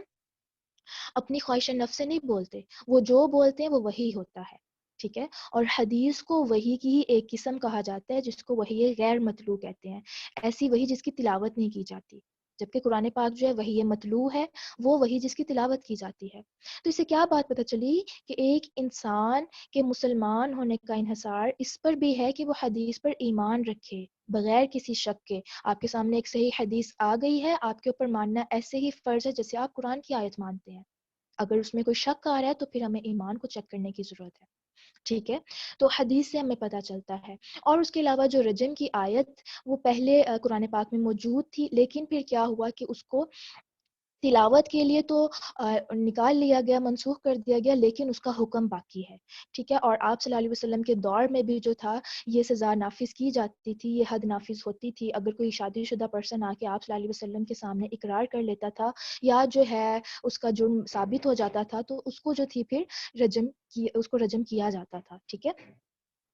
اپنی خواہش نفس سے نہیں بولتے، وہ جو بولتے ہیں وہ وحی ہوتا ہے. ٹھیک ہے. اور حدیث کو وحی کی ہی ایک قسم کہا جاتا ہے جس کو وحی غیر مطلوع کہتے ہیں. ایسی وحی جس کی تلاوت نہیں کی جاتی، جبکہ قرآن پاک جو ہے وحی مطلوع ہے، وہ وحی جس کی تلاوت کی جاتی ہے. تو اس سے کیا بات پتہ چلی کہ ایک انسان کے مسلمان ہونے کا انحصار اس پر بھی ہے کہ وہ حدیث پر ایمان رکھے بغیر کسی شک کے. آپ کے سامنے ایک صحیح حدیث آ گئی ہے، آپ کے اوپر ماننا ایسے ہی فرض ہے جیسے آپ قرآن کی آیت مانتے ہیں. اگر اس میں کوئی شک آ رہا ہے تو پھر ہمیں ایمان کو چیک کرنے کی ضرورت ہے. ٹھیک ہے. تو حدیث سے ہمیں پتہ چلتا ہے. اور اس کے علاوہ جو رجم کی آیت وہ پہلے قرآن پاک میں موجود تھی، لیکن پھر کیا ہوا کہ اس کو تلاوت کے لیے تو نکال لیا گیا، منسوخ کر دیا گیا، لیکن اس کا حکم باقی ہے. ٹھیک ہے. اور آپ صلی اللہ علیہ وسلم کے دور میں بھی جو تھا یہ سزا نافذ کی جاتی تھی، یہ حد نافذ ہوتی تھی. اگر کوئی شادی شدہ پرسن آ کے آپ صلی اللہ علیہ وسلم کے سامنے اقرار کر لیتا تھا یا جو ہے اس کا جرم ثابت ہو جاتا تھا تو اس کو جو تھی پھر اس کو رجم کیا جاتا تھا. ٹھیک ہے.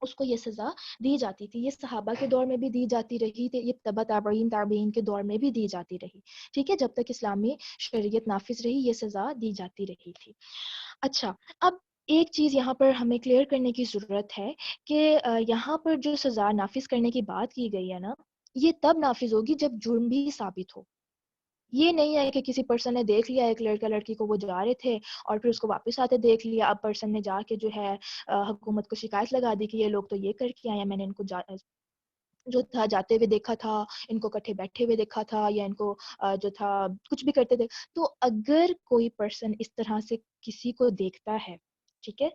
اس کو یہ سزا دی جاتی تھی. یہ صحابہ کے دور میں بھی دی جاتی رہی تھی، یہ تبع تابعین کے دور میں بھی دی جاتی رہی. ٹھیک ہے. جب تک اسلامی شریعت نافذ رہی یہ سزا دی جاتی رہی تھی. اچھا، اب ایک چیز یہاں پر ہمیں کلیئر کرنے کی ضرورت ہے کہ یہاں پر جو سزا نافذ کرنے کی بات کی گئی ہے نا، یہ تب نافذ ہوگی جب جرم بھی ثابت ہو. یہ نہیں ہے کہ کسی پرسن نے دیکھ لیا ایک لڑکا لڑکی کو، وہ جا رہے تھے اور پھر اس کو واپس آتے دیکھ لیا، اب پرسن نے جا کے جو ہے حکومت کو شکایت لگا دی کہ یہ لوگ تو یہ کر کے آئے ہیں، میں نے ان کو جو تھا جاتے ہوئے دیکھا تھا، ان کو کٹھے بیٹھے ہوئے دیکھا تھا، یا ان کو جو تھا کچھ بھی کرتے تھے. تو اگر کوئی پرسن اس طرح سے کسی کو دیکھتا ہے، ٹھیک ہے،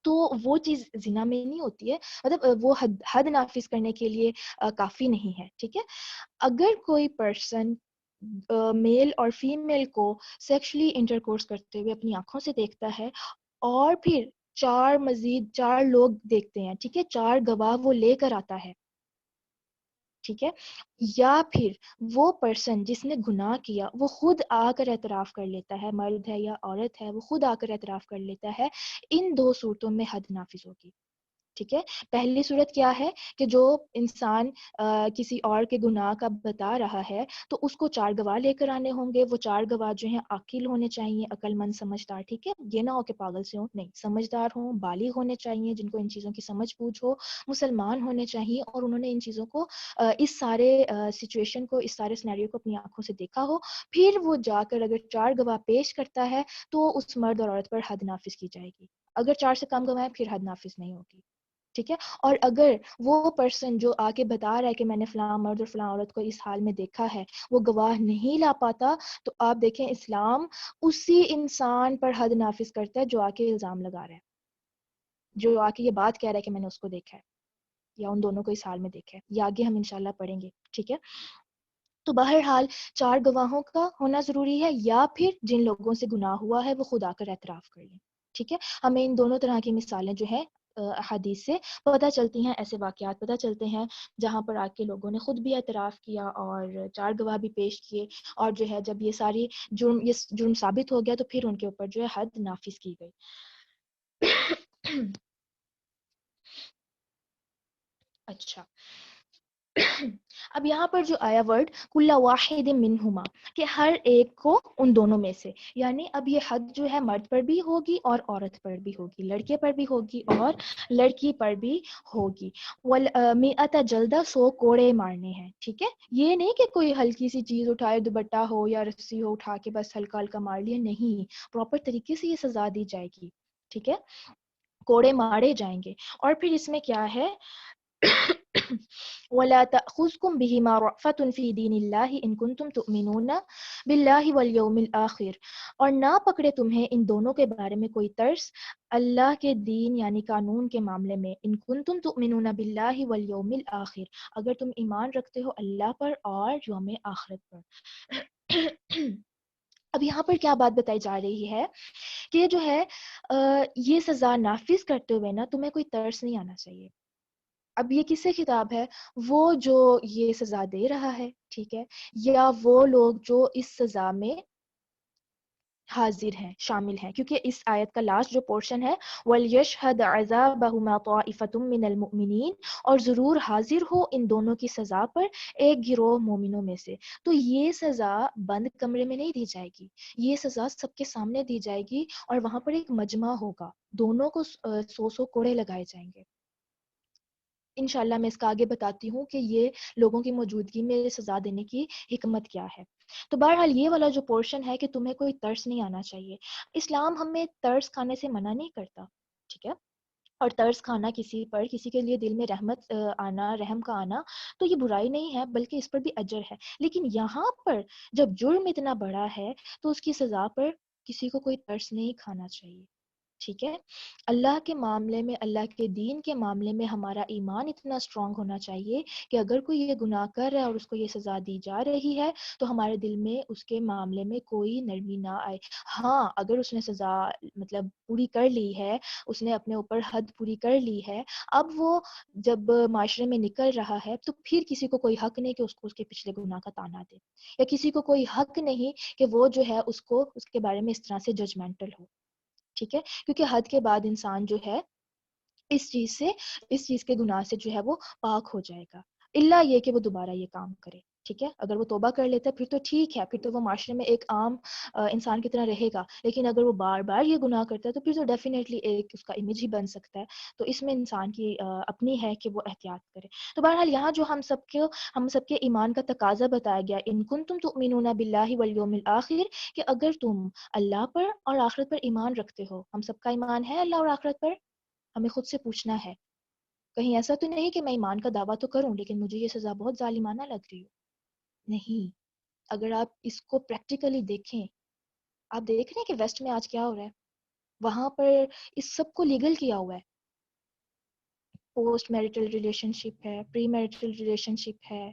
تو وہ چیز زنا میں نہیں ہوتی ہے، مطلب وہ حد نافذ کرنے کے لیے کافی نہیں ہے، ٹھیک ہے. اگر کوئی پرسن میل اور فیمیل کو سیکشلی انٹرکورس کرتے ہوئے اپنی آنکھوں سے دیکھتا ہے، اور پھر مزید 4 لوگ دیکھتے ہیں، ٹھیک ہے، 4 گواہ وہ لے کر آتا ہے، ٹھیک ہے، یا پھر وہ پرسن جس نے گناہ کیا وہ خود آ کر اعتراف کر لیتا ہے، مرد ہے یا عورت ہے، وہ خود آ کر اعتراف کر لیتا ہے، ان 2 صورتوں میں حد نافذ ہوگی. ٹھیک ہے. پہلی صورت کیا ہے کہ جو انسان کسی اور کے گناہ کا بتا رہا ہے تو اس کو 4 گواہ لے کر آنے ہوں گے. وہ 4 گواہ جو ہیں عاقل ہونے چاہیے، عقل مند، سمجھدار. ٹھیک ہے، یہ نہ ہو کہ پاگل سے ہوں، نہیں، سمجھدار ہوں، بالغ ہونے چاہیے، جن کو ان چیزوں کی سمجھ بوجھ ہو، مسلمان ہونے چاہیے، اور انہوں نے ان چیزوں کو اس سارے سچویشن کو، اس سارے سینیریو کو اپنی آنکھوں سے دیکھا ہو. پھر وہ جا کر اگر 4 گواہ پیش کرتا ہے تو اس مرد اور عورت پر حد نافذ کی جائے گی. اگر 4 سے کم گواہ ہیں پھر حد نافذ نہیں ہوگی. ٹھیک ہے. اور اگر وہ پرسن جو آ کے بتا رہا ہے کہ میں نے فلاں مرد اور فلاں عورت کو اس حال میں دیکھا ہے، وہ گواہ نہیں لا پاتا، تو آپ دیکھیں اسلام اسی انسان پر حد نافذ کرتا ہے جو آ کے الزام لگا رہا ہے، جو آ کے یہ بات کہہ رہا ہے کہ میں نے اس کو دیکھا ہے یا ان دونوں کو اس حال میں دیکھا ہے. یہ آگے ہم انشاءاللہ پڑھیں گے. ٹھیک ہے. تو بہرحال 4 گواہوں کا ہونا ضروری ہے، یا پھر جن لوگوں سے گناہ ہوا ہے وہ خود آ کر اعتراف کر لیں. ٹھیک ہے. ہمیں ان دونوں طرح کی مثالیں جو ہے حدیث سے پتہ چلتی ہیں، ایسے واقعات پتہ چلتے ہیں جہاں پر آ کے لوگوں نے خود بھی اعتراف کیا اور 4 گواہ بھی پیش کیے، اور جو ہے جب یہ جرم ثابت ہو گیا تو پھر ان کے اوپر جو ہے حد نافذ کی گئی. اچھا. اب یہاں پر جو آیا ورڈ کل واحد منہما، کہ ہر ایک کو ان دونوں میں سے، یعنی اب یہ حد جو ہے مرد پر بھی ہوگی اور عورت پر بھی ہوگی، لڑکے پر بھی ہوگی اور لڑکی پر بھی ہوگی. والمئۃ جلدہ، 100 کوڑے مارنے ہیں. ٹھیک ہے. یہ نہیں کہ کوئی ہلکی سی چیز اٹھائے، دوپٹہ ہو یا رسی ہو، اٹھا کے بس ہلکا ہلکا مار لیا، نہیں، پراپر طریقے سے یہ سزا دی جائے گی. ٹھیک ہے. کوڑے مارے جائیں گے. اور پھر اس میں کیا ہے، وَلَا تَأْخُذْكُمْ بِهِمَا رَأْفَةٌ فِي دِينِ اللَّهِ إِن كُنتُمْ تُؤْمِنُونَ بِاللَّهِ وَالْيَوْمِ الْآخِرِ، اور نہ پکڑے تمہیں ان دونوں کے بارے میں کوئی ترس اللہ کے دین یعنی قانون کے معاملے میں. إِن كُنتُمْ تُؤْمِنُونَ بِاللَّهِ وَالْيَوْمِ الْآخِرِ، اگر تم ایمان رکھتے ہو اللہ پر اور یوم آخرت پر. اب یہاں پر کیا بات بتائی جا رہی ہے کہ جو ہے یہ سزا نافذ کرتے ہوئے نا تمہیں کوئی ترس نہیں آنا چاہیے. اب یہ کس سے خطاب ہے؟ وہ جو یہ سزا دے رہا ہے، ٹھیک ہے، یا وہ لوگ جو اس سزا میں حاضر ہیں، شامل ہیں، کیونکہ اس آیت کا لاسٹ جو پورشن ہے وَلْيَشْهَدْ عَذَابَهُمَا طَائِفَةٌ مِّنَ الْمُؤْمِنِينَ، اور ضرور حاضر ہو ان دونوں کی سزا پر ایک گروہ مومنوں میں سے. تو یہ سزا بند کمرے میں نہیں دی جائے گی، یہ سزا سب کے سامنے دی جائے گی، اور وہاں پر ایک مجمع ہوگا، دونوں کو 100 کوڑے لگائے جائیں گے. انشاءاللہ میں اس کا آگے بتاتی ہوں کہ یہ لوگوں کی موجودگی میں سزا دینے کی حکمت کیا ہے. تو بہرحال یہ والا جو پورشن ہے کہ تمہیں کوئی ترس نہیں آنا چاہیے. اسلام ہمیں ترس کھانے سے منع نہیں کرتا، ٹھیک ہے، اور ترس کھانا کسی پر، کسی کے لیے دل میں رحمت آنا، رحم کا آنا، تو یہ برائی نہیں ہے، بلکہ اس پر بھی اجر ہے. لیکن یہاں پر جب جرم اتنا بڑا ہے تو اس کی سزا پر کسی کو کوئی ترس نہیں کھانا چاہیے. ٹھیک ہے. اللہ کے معاملے میں، اللہ کے دین کے معاملے میں ہمارا ایمان اتنا اسٹرانگ ہونا چاہیے کہ اگر کوئی یہ گناہ کر رہا ہے اور اس کو یہ سزا دی جا رہی ہے تو ہمارے دل میں اس کے معاملے میں کوئی نرمی نہ آئے. ہاں، اگر اس نے سزا مطلب پوری کر لی ہے، اس نے اپنے اوپر حد پوری کر لی ہے، اب وہ جب معاشرے میں نکل رہا ہے تو پھر کسی کو کوئی حق نہیں کہ اس کو اس کے پچھلے گناہ کا تانا دے، یا کسی کو کوئی حق نہیں کہ وہ جو ہے اس کو اس کے بارے میں اس طرح سے ججمنٹل ہو. ٹھیک ہے. کیونکہ حد کے بعد انسان جو ہے اس چیز کے گناہ سے جو ہے وہ پاک ہو جائے گا، الا یہ کہ وہ دوبارہ یہ کام کرے. ٹھیک ہے. اگر وہ توبہ کر لیتا ہے پھر تو ٹھیک ہے، پھر تو وہ معاشرے میں ایک عام انسان کی طرح رہے گا. لیکن اگر وہ بار بار یہ گناہ کرتا ہے تو پھر تو ڈیفینیٹلی ایک اس کا امیج ہی بن سکتا ہے. تو اس میں انسان کی اپنی ہے کہ وہ احتیاط کرے. تو بہرحال یہاں جو ہم سب کے ایمان کا تقاضا بتایا گیا، ان کنتم تؤمنون باللہ والیوم الآخر، کہ اگر تم اللہ پر اور آخرت پر ایمان رکھتے ہو. ہم سب کا ایمان ہے اللہ اور آخرت پر. ہمیں خود سے پوچھنا ہے، کہیں ایسا تو نہیں کہ میں ایمان کا دعویٰ تو کروں لیکن مجھے یہ سزا بہت ظالمانہ لگ رہی ہو. نہیں. اگر آپ اس کو پریکٹیکلی دیکھیں، آپ دیکھ رہے ہیں کہ ویسٹ میں آج کیا ہو رہا ہے. وہاں پر اس سب کو لیگل کیا ہوا ہے. پوسٹ میریٹل ریلیشن شپ ہے, پری میریٹل ریلیشن شپ ہے,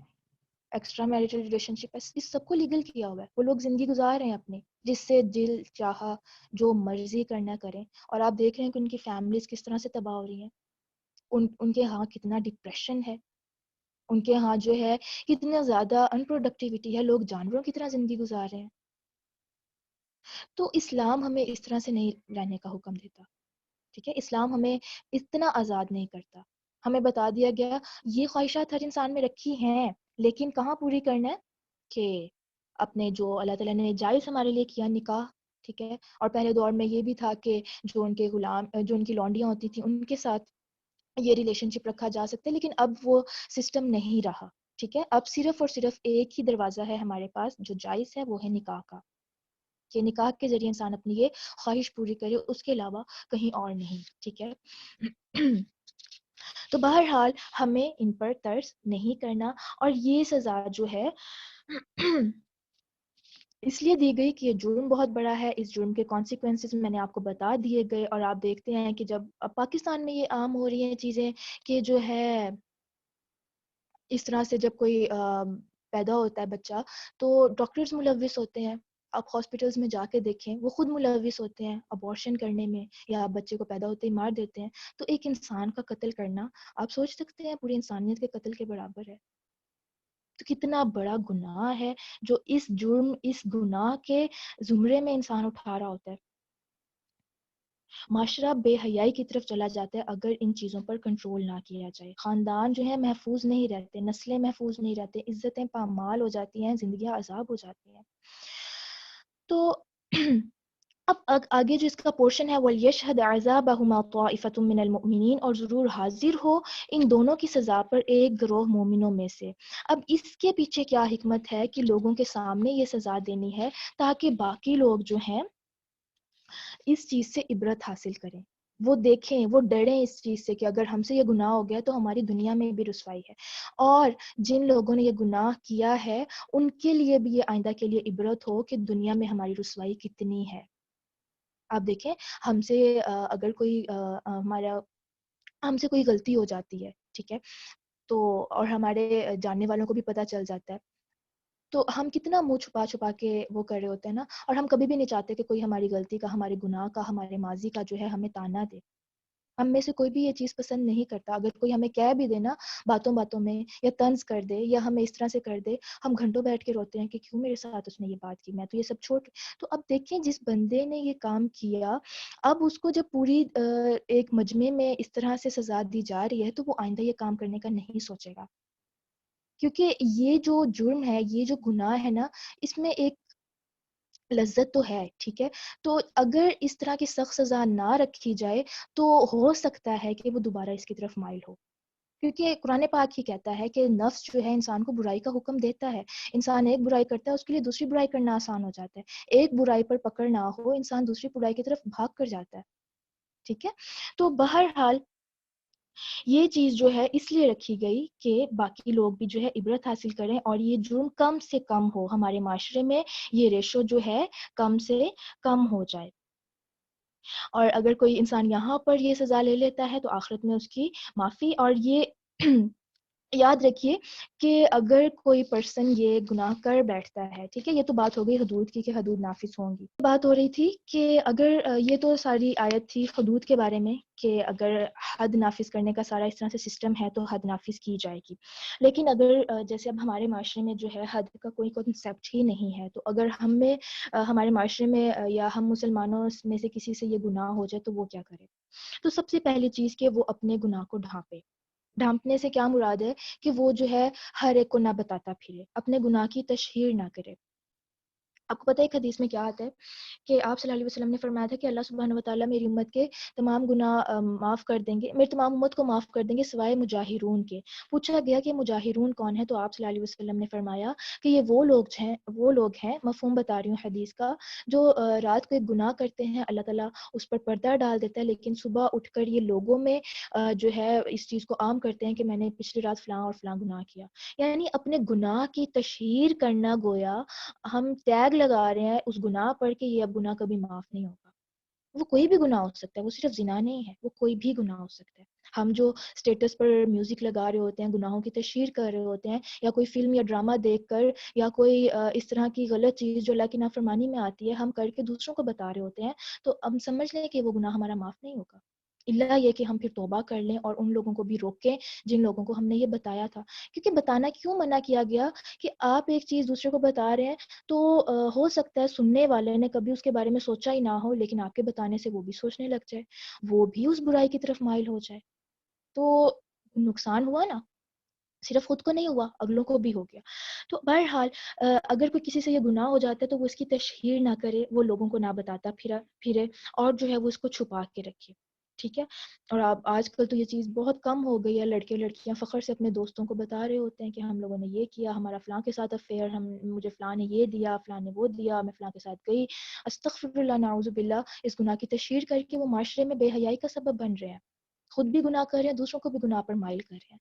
ایکسٹرا میریٹل ریلیشن شپ ہے, اس سب کو لیگل کیا ہوا ہے. وہ لوگ زندگی گزار رہے ہیں اپنی, جس سے دل چاہا جو مرضی کرنا کریں. اور آپ دیکھ رہے ہیں کہ ان کی فیملیز کس طرح سے تباہ ہو رہی ہیں. ان کے ہاں کتنا ڈپریشن ہے, ان کے ہاں جو ہے کتنا زیادہ ان پروڈکٹیوٹی ہے, لوگ جانوروں کی طرح زندگی گزار رہے ہیں. تو اسلام ہمیں اس طرح سے نہیں رہنے کا حکم دیتا. ٹھیک ہے, اسلام ہمیں اتنا آزاد نہیں کرتا. ہمیں بتا دیا گیا یہ خواہشات ہر انسان میں رکھی ہیں, لیکن کہاں پوری کرنا ہے کہ اپنے جو اللہ تعالیٰ نے جائز ہمارے لیے کیا نکاح. ٹھیک ہے, اور پہلے دور میں یہ بھی تھا کہ جو ان کے غلام, جو ان کی لونڈیاں ہوتی تھیں, ان کے ساتھ یہ ریلیشن شپ رکھا جا سکتا ہے, لیکن اب وہ سسٹم نہیں رہا. ٹھیک ہے, اب صرف اور صرف ایک ہی دروازہ ہے ہمارے پاس جو جائز ہے, وہ ہے نکاح کا, کہ نکاح کے ذریعے انسان اپنی یہ خواہش پوری کرے, اس کے علاوہ کہیں اور نہیں. ٹھیک ہے. تو بہرحال ہمیں ان پر ترس نہیں کرنا, اور یہ سزا جو ہے اس لیے دی گئی کہ یہ جرم بہت بڑا ہے. اس جرم کے کانسیکوینسز میں نے آپ کو بتا دیے گئے, اور آپ دیکھتے ہیں کہ جب اب پاکستان میں یہ عام ہو رہی ہیں چیزیں کہ جو ہے اس طرح سے جب کوئی پیدا ہوتا ہے بچہ تو ڈاکٹرز ملوث ہوتے ہیں. آپ ہاسپٹلز میں جا کے دیکھیں, وہ خود ملوث ہوتے ہیں ابورشن کرنے میں, یا بچے کو پیدا ہوتے ہی مار دیتے ہیں. تو ایک انسان کا قتل کرنا آپ سوچ سکتے ہیں پوری انسانیت کے قتل کے برابر ہے. تو کتنا بڑا گناہ ہے جو اس جرم, اس گناہ کے زمرے میں انسان اٹھا رہا ہوتا ہے. معاشرہ بے حیائی کی طرف چلا جاتا ہے اگر ان چیزوں پر کنٹرول نہ کیا جائے. خاندان جو ہے محفوظ نہیں رہتے, نسلیں محفوظ نہیں رہتے, عزتیں پامال ہو جاتی ہیں, زندگیاں عذاب ہو جاتی ہیں. تو اب آگے جو اس کا پورشن ہے, وَلْيَشْهَدْ عَذَابَهُمَا طَائِفَةٌ مِّنَ الْمُؤْمِنِينَ, اور ضرور حاضر ہو ان دونوں کی سزا پر ایک گروہ مومنوں میں سے. اب اس کے پیچھے کیا حکمت ہے کہ لوگوں کے سامنے یہ سزا دینی ہے تاکہ باقی لوگ جو ہیں اس چیز سے عبرت حاصل کریں, وہ دیکھیں, وہ ڈریں اس چیز سے کہ اگر ہم سے یہ گناہ ہو گیا تو ہماری دنیا میں بھی رسوائی ہے, اور جن لوگوں نے یہ گناہ کیا ہے ان کے لیے بھی یہ آئندہ کے لیے عبرت ہو کہ دنیا میں ہماری رسوائی کتنی ہے. آپ دیکھیں, ہم سے اگر کوئی ہم سے کوئی غلطی ہو جاتی ہے, ٹھیک ہے, تو اور ہمارے جاننے والوں کو بھی پتہ چل جاتا ہے, تو ہم کتنا منہ چھپا چھپا کے وہ کر رہے ہوتے ہیں نا, اور ہم کبھی بھی نہیں چاہتے کہ کوئی ہماری غلطی کا, ہمارے گناہ کا, ہمارے ماضی کا جو ہے ہمیں تانا دے. ہم میں سے کوئی بھی یہ چیز پسند نہیں کرتا. اگر کوئی ہمیں کہہ بھی دے نا باتوں باتوں میں, یا طنز کر دے, یا ہمیں اس طرح سے کر دے, ہم گھنٹوں بیٹھ کے روتے ہیں کہ کیوں میرے ساتھ اس نے یہ بات کی, میں تو یہ سب چھوڑ. تو اب دیکھیں جس بندے نے یہ کام کیا, اب اس کو جب پوری ایک مجمع میں اس طرح سے سزا دی جا رہی ہے تو وہ آئندہ یہ کام کرنے کا نہیں سوچے گا, کیونکہ یہ جو جرم ہے, یہ جو گناہ ہے نا, اس میں ایک لذت تو ہے. ٹھیک ہے, تو اگر اس طرح کی سخت سزا نہ رکھی جائے تو ہو سکتا ہے کہ وہ دوبارہ اس کی طرف مائل ہو, کیونکہ قرآن پاک ہی کہتا ہے کہ نفس جو ہے انسان کو برائی کا حکم دیتا ہے. انسان ایک برائی کرتا ہے, اس کے لیے دوسری برائی کرنا آسان ہو جاتا ہے. ایک برائی پر پکڑ نہ ہو, انسان دوسری برائی کی طرف بھاگ کر جاتا ہے. ٹھیک ہے, تو بہرحال یہ چیز جو ہے اس لیے رکھی گئی کہ باقی لوگ بھی جو ہے عبرت حاصل کریں, اور یہ جرم کم سے کم ہو, ہمارے معاشرے میں یہ ریشو جو ہے کم سے کم ہو جائے. اور اگر کوئی انسان یہاں پر یہ سزا لے لیتا ہے تو آخرت میں اس کی معافی. اور یہ یاد رکھیے کہ اگر کوئی پرسن یہ گناہ کر بیٹھتا ہے, ٹھیک ہے, یہ تو بات ہو گئی حدود کی کہ حدود نافذ ہوں گی. بات ہو رہی تھی کہ اگر یہ تو ساری آیت تھی حدود کے بارے میں کہ اگر حد نافذ کرنے کا سارا اس طرح سے سسٹم ہے تو حد نافذ کی جائے گی. لیکن اگر جیسے اب ہمارے معاشرے میں جو ہے حد کا کوئی کنسیپٹ ہی نہیں ہے, تو اگر ہمارے معاشرے میں یا ہم مسلمانوں میں سے کسی سے یہ گناہ ہو جائے تو وہ کیا کرے. تو سب سے پہلی چیز کہ وہ اپنے گناہ کو ڈھانپے. ڈھانپنے سے کیا مراد ہے کہ وہ جو ہے ہر ایک کو نہ بتاتا پھرے, اپنے گناہ کی تشہیر نہ کرے. آپ کو پتہ ہے ایک حدیث میں کیا آتا ہے کہ آپ صلی اللہ علیہ وسلم نے فرمایا تھا کہ اللہ سبحانہ وتعالیٰ میری امت کے تمام گناہ معاف کر دیں گے, میری تمام امت کو معاف کر دیں گے سوائے مجاہرون کے. پوچھا گیا کہ مجاہرون کون ہے, تو آپ صلی اللہ علیہ وسلم نے فرمایا کہ یہ وہ لوگ ہیں, مفہوم بتا رہی ہوں حدیث کا, جو رات کو ایک گناہ کرتے ہیں, اللہ تعالیٰ اس پر پردہ ڈال دیتا ہے, لیکن صبح اٹھ کر یہ لوگوں میں جو ہے اس چیز کو عام کرتے ہیں کہ میں نے پچھلی رات فلاں اور فلاں گناہ کیا. یعنی اپنے گناہ کی تشہیر کرنا, گویا ہم ٹیگ لگا رہے ہیں اس گناہ پر کہ یہ اب گناہ کبھی معاف نہیں ہوگا. وہ کوئی بھی گناہ ہو سکتا ہے, وہ صرف زنا نہیں ہے, وہ کوئی بھی گناہ ہو سکتا ہے. ہم جو اسٹیٹس پر میوزک لگا رہے ہوتے ہیں, گناہوں کی تشہیر کر رہے ہوتے ہیں, یا کوئی فلم یا ڈرامہ دیکھ کر, یا کوئی اس طرح کی غلط چیز جو اللہ کی نافرمانی میں آتی ہے ہم کر کے دوسروں کو بتا رہے ہوتے ہیں, تو ہم سمجھ لیں کہ وہ گناہ ہمارا معاف نہیں ہوگا, الا یہ کہ ہم پھر توبہ کر لیں اور ان لوگوں کو بھی روکیں جن لوگوں کو ہم نے یہ بتایا تھا. کیونکہ بتانا کیوں منع کیا گیا, کہ آپ ایک چیز دوسرے کو بتا رہے ہیں تو ہو سکتا ہے سننے والے نے کبھی اس کے بارے میں سوچا ہی نہ ہو, لیکن آپ کے بتانے سے وہ بھی سوچنے لگ جائے, وہ بھی اس برائی کی طرف مائل ہو جائے, تو نقصان ہوا نا, صرف خود کو نہیں ہوا, اگلوں کو بھی ہو گیا. تو بہرحال اگر کوئی کسی سے یہ گناہ ہو جاتا ہے تو وہ اس کی تشہیر نہ کرے, وہ لوگوں کو نہ بتاتا پھرے, اور جو ہے وہ اس کو چھپا کے رکھے, ٹھیک ہے. اور اب آج کل تو یہ چیز بہت کم ہو گئی ہے, لڑکے لڑکیاں فخر سے اپنے دوستوں کو بتا رہے ہوتے ہیں کہ ہم لوگوں نے یہ کیا, ہمارا فلاں کے ساتھ افیئر, مجھے فلاں نے یہ دیا, فلاں نے وہ دیا, میں فلاں کے ساتھ گئی. استغفر اللہ, نعوذ باللہ. اس گناہ کی تشہیر کر کے وہ معاشرے میں بے حیائی کا سبب بن رہے ہیں, خود بھی گناہ کر رہے ہیں, دوسروں کو بھی گناہ پر مائل کر رہے ہیں.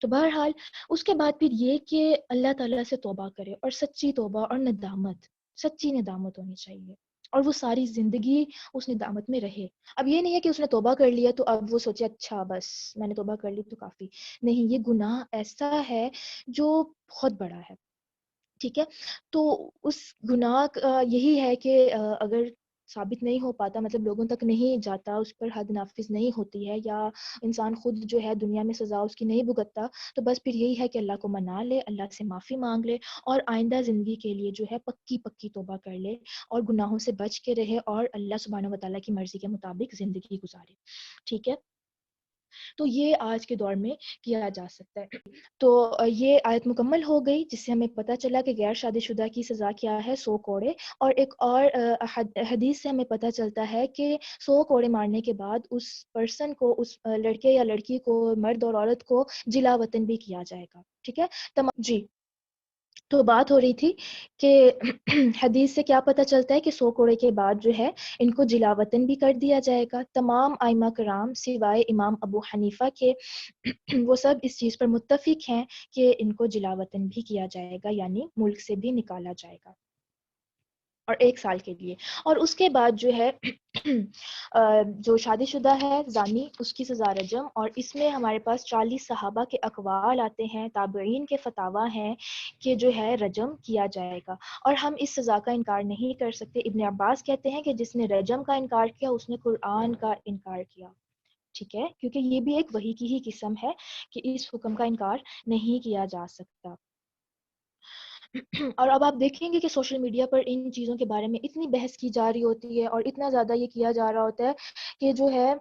تو بہرحال اس کے بعد پھر یہ کہ اللہ تعالیٰ سے توبہ کرے, اور سچی توبہ اور ندامت, سچی ندامت ہونی چاہیے, اور وہ ساری زندگی اس ندامت میں رہے. اب یہ نہیں ہے کہ اس نے توبہ کر لیا تو اب وہ سوچے اچھا بس میں نے توبہ کر لی تو کافی نہیں, یہ گناہ ایسا ہے جو بہت بڑا ہے, ٹھیک ہے. تو اس گناہ کا یہی ہے کہ اگر ثابت نہیں ہو پاتا, مطلب لوگوں تک نہیں جاتا, اس پر حد نافذ نہیں ہوتی ہے, یا انسان خود جو ہے دنیا میں سزا اس کی نہیں بھگتتا, تو بس پھر یہی ہے کہ اللہ کو منا لے, اللہ سے معافی مانگ لے, اور آئندہ زندگی کے لیے جو ہے پکی توبہ کر لے, اور گناہوں سے بچ کے رہے, اور اللہ سبحانہ و تعالیٰ کی مرضی کے مطابق زندگی گزارے, ٹھیک ہے. تو یہ آج کے دور میں کیا جا سکتا ہے. تو یہ آیت مکمل ہو گئی, جس سے ہمیں پتہ چلا کہ غیر شادی شدہ کی سزا کیا ہے, 100 کوڑے. اور ایک اور حدیث سے ہمیں پتہ چلتا ہے کہ 100 کوڑے مارنے کے بعد اس پرسن کو, اس لڑکے یا لڑکی کو, مرد اور عورت کو جلا وطن بھی کیا جائے گا, ٹھیک ہے. جی, تو بات ہو رہی تھی کہ حدیث سے کیا پتہ چلتا ہے کہ 100 کوڑے کے بعد جو ہے ان کو جلا وطن بھی کر دیا جائے گا. تمام ائمہ کرام سوائے امام ابو حنیفہ کے وہ سب اس چیز پر متفق ہیں کہ ان کو جلا وطن بھی کیا جائے گا, یعنی ملک سے بھی نکالا جائے گا, اور 1 سال کے لیے. اور اس کے بعد جو ہے جو شادی شدہ ہے زانی, اس کی سزا رجم. اور اس میں ہمارے پاس 40 صحابہ کے اقوال آتے ہیں, تابعین کے فتاوی ہیں کہ جو ہے رجم کیا جائے گا, اور ہم اس سزا کا انکار نہیں کر سکتے. ابن عباس کہتے ہیں کہ جس نے رجم کا انکار کیا اس نے قرآن کا انکار کیا, ٹھیک ہے, کیونکہ یہ بھی ایک وحی کی ہی قسم ہے کہ اس حکم کا انکار نہیں کیا جا سکتا. اور اب آپ دیکھیں گے کہ سوشل میڈیا پر ان چیزوں کے بارے میں اتنی بحث کی جا رہی ہوتی ہے, اور اتنا زیادہ یہ کیا جا رہا ہوتا ہے کہ جو ہے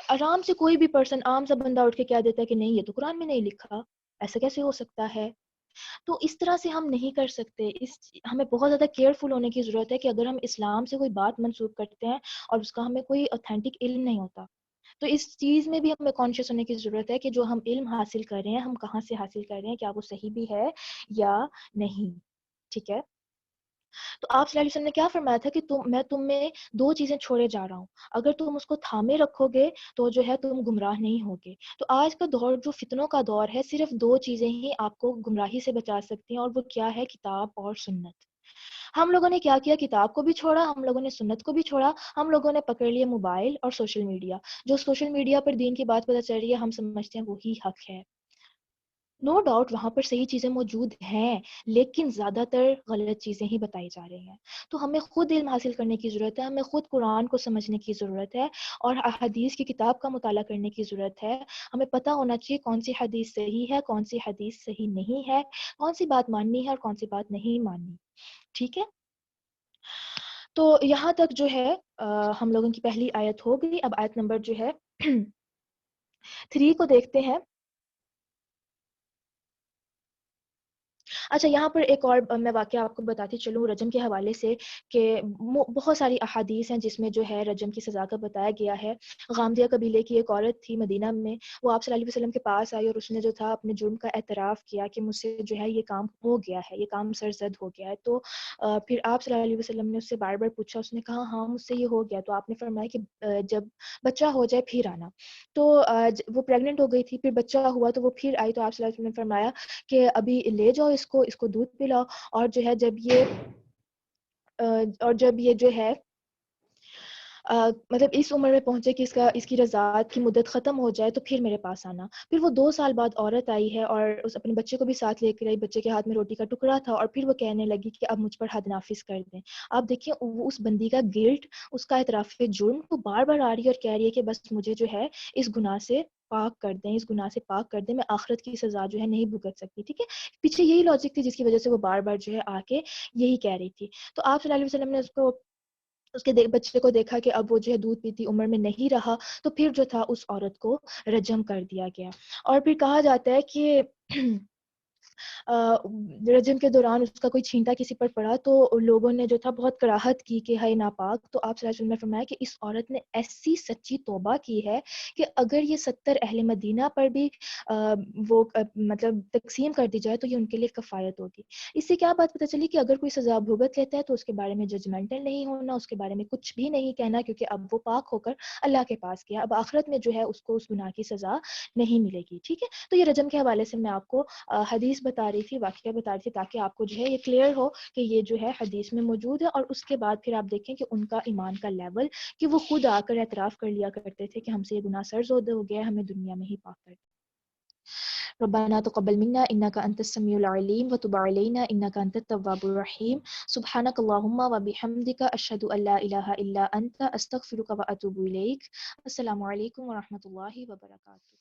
آرام سے کوئی بھی پرسن, عام سا بندہ اٹھ کے کہہ دیتا ہے کہ نہیں یہ تو قرآن میں نہیں لکھا, ایسا کیسے ہو سکتا ہے. تو اس طرح سے ہم نہیں کر سکتے, ہمیں بہت زیادہ کیئرفل ہونے کی ضرورت ہے کہ اگر ہم اسلام سے کوئی بات منسوخ کرتے ہیں اور اس کا ہمیں کوئی اوتھینٹک علم نہیں ہوتا, تو اس چیز میں بھی ہمیں کانشیس ہونے کی ضرورت ہے کہ جو ہم علم حاصل کر رہے ہیں ہم کہاں سے حاصل کر رہے ہیں, کیا وہ صحیح بھی ہے یا نہیں, ٹھیک ہے. تو آپ صلی اللہ علیہ وسلم نے کیا فرمایا تھا کہ میں تم میں 2 چیزیں چھوڑے جا رہا ہوں, اگر تم اس کو تھامے رکھو گے تو جو ہے تم گمراہ نہیں ہوگے. تو آج کا دور جو فتنوں کا دور ہے, صرف 2 چیزیں ہی آپ کو گمراہی سے بچا سکتی ہیں, اور وہ کیا ہے, کتاب اور سنت. ہم لوگوں نے کیا کیا, کتاب کو بھی چھوڑا, ہم لوگوں نے سنت کو بھی چھوڑا, ہم لوگوں نے پکڑ لیا موبائل اور سوشل میڈیا. جو سوشل میڈیا پر دین کی بات پتہ چل رہی ہے ہم سمجھتے ہیں وہی حق ہے. نو ڈاؤٹ وہاں پر صحیح چیزیں موجود ہیں, لیکن زیادہ تر غلط چیزیں ہی بتائی جا رہی ہیں. تو ہمیں خود علم حاصل کرنے کی ضرورت ہے, ہمیں خود قرآن کو سمجھنے کی ضرورت ہے, اور حدیث کی کتاب کا مطالعہ کرنے کی ضرورت ہے. ہمیں پتہ ہونا چاہیے کون سی حدیث صحیح ہے, کون سی حدیث صحیح نہیں ہے, کون سی بات ماننی ہے اور کون سی بات نہیں ماننی, ٹھیک ہے. تو یہاں تک جو ہے ہم لوگوں کی پہلی آیت ہو گئی. اب آیت نمبر جو ہے 3 کو دیکھتے ہیں. اچھا, یہاں پر ایک اور میں واقعہ آپ کو بتاتی چلوں رجم کے حوالے سے, کہ بہت ساری احادیث ہیں جس میں جو ہے رجم کی سزا کا بتایا گیا ہے. غامدیہ قبیلے کی ایک عورت تھی مدینہ میں, وہ آپ صلی اللہ علیہ وسلم کے پاس آئی اور اس نے جو تھا اپنے جرم کا اعتراف کیا کہ مجھ سے جو ہے یہ کام ہو گیا ہے, یہ کام سرزد ہو گیا ہے. تو پھر آپ صلی اللہ علیہ وسلم نے اس سے بار بار پوچھا, اس نے کہا ہاں مجھ سے یہ ہو گیا. تو آپ نے فرمایا کہ جب بچہ ہو جائے پھر آنا. تو وہ پریگننٹ ہو گئی تھی, پھر بچہ ہوا تو وہ پھر آئی, تو آپ صلی اللہ علیہ وسلم نے فرمایا کہ ابھی لے جاؤ اس کو دودھ پلاؤ, اور جو ہے جب یہ اور جب یہ جو ہے مطلب اس عمر میں پہنچے کہ اس کی رضاعت کی مدت ختم ہو جائے تو پھر میرے پاس آنا. پھر وہ 2 سال بعد عورت آئی ہے اور اس اپنے بچے کو بھی ساتھ لے کر آئی. بچے کے ہاتھ میں روٹی کا ٹکڑا تھا اور پھر وہ کہنے لگی کہ اب مجھ پر حد نافذ کر دیں. آپ دیکھیں وہ اس بندی کا گلٹ, اس کا اعتراف جرم, وہ بار بار آ رہی ہے اور کہہ رہی ہے کہ بس مجھے جو ہے اس گناہ سے پاک کر دیں, اس گناہ سے پاک کر دیں, میں آخرت کی سزا جو ہے نہیں بھگت سکتی. ٹھیک ہے, پیچھے یہی لاجک تھی جس کی وجہ سے وہ بار بار جو ہے آ کے یہی کہہ رہی تھی. تو آپ صلی اللہ علیہ وسلم نے اس کے بچے کو دیکھا کہ اب وہ جو ہے دودھ پیتی عمر میں نہیں رہا, تو پھر جو تھا اس عورت کو رجم کر دیا گیا. اور پھر کہا جاتا ہے کہ رجم کے دوران اس کا کوئی چھینٹا کسی پر پڑا تو لوگوں نے جو تھا بہت کراہت کی کہ ہے ناپاک. تو آپ صلی اللہ علیہ وسلم نے فرمایا کہ اس عورت نے ایسی سچی توبہ کی ہے کہ اگر یہ 70 اہل مدینہ پر بھی وہ مطلب تقسیم کر دی جائے تو یہ ان کے لیے کفایت ہوگی. اس سے کیا بات پتہ چلی کہ اگر کوئی سزا بھگت لیتا ہے تو اس کے بارے میں ججمنٹل نہیں ہونا, اس کے بارے میں کچھ بھی نہیں کہنا, کیونکہ اب وہ پاک ہو کر اللہ کے پاس گیا, اب آخرت میں جو ہے اس کو اس گناہ کی سزا نہیں ملے گی. ٹھیک ہے, تو یہ رجم کے حوالے سے میں آپ کو حدیث بتا رہی تھی, واقعہ بتا رہی تھی, تاکہ آپ کو جو ہے یہ کلیئر ہو کہ یہ جو ہے حدیث میں موجود ہے. اور اس کے بعد پھر آپ دیکھیں کہ ان کا ایمان کا لیول, کہ وہ خود آ کر اعتراف کر لیا کرتے تھے کہ ہم سے یہ گناہ سرزد ہو گیا, ہمیں دنیا میں ہی پاک کر دیا. ربنا تقبل منا انك انت السميع العليم وتب علينا انك انت التواب الرحيم. سبحانك اللهم وبحمدك اشهد ان لا اله الا انت استغفرك واتوب اليك. السلام علیکم ورحمۃ اللہ وبرکاتہ.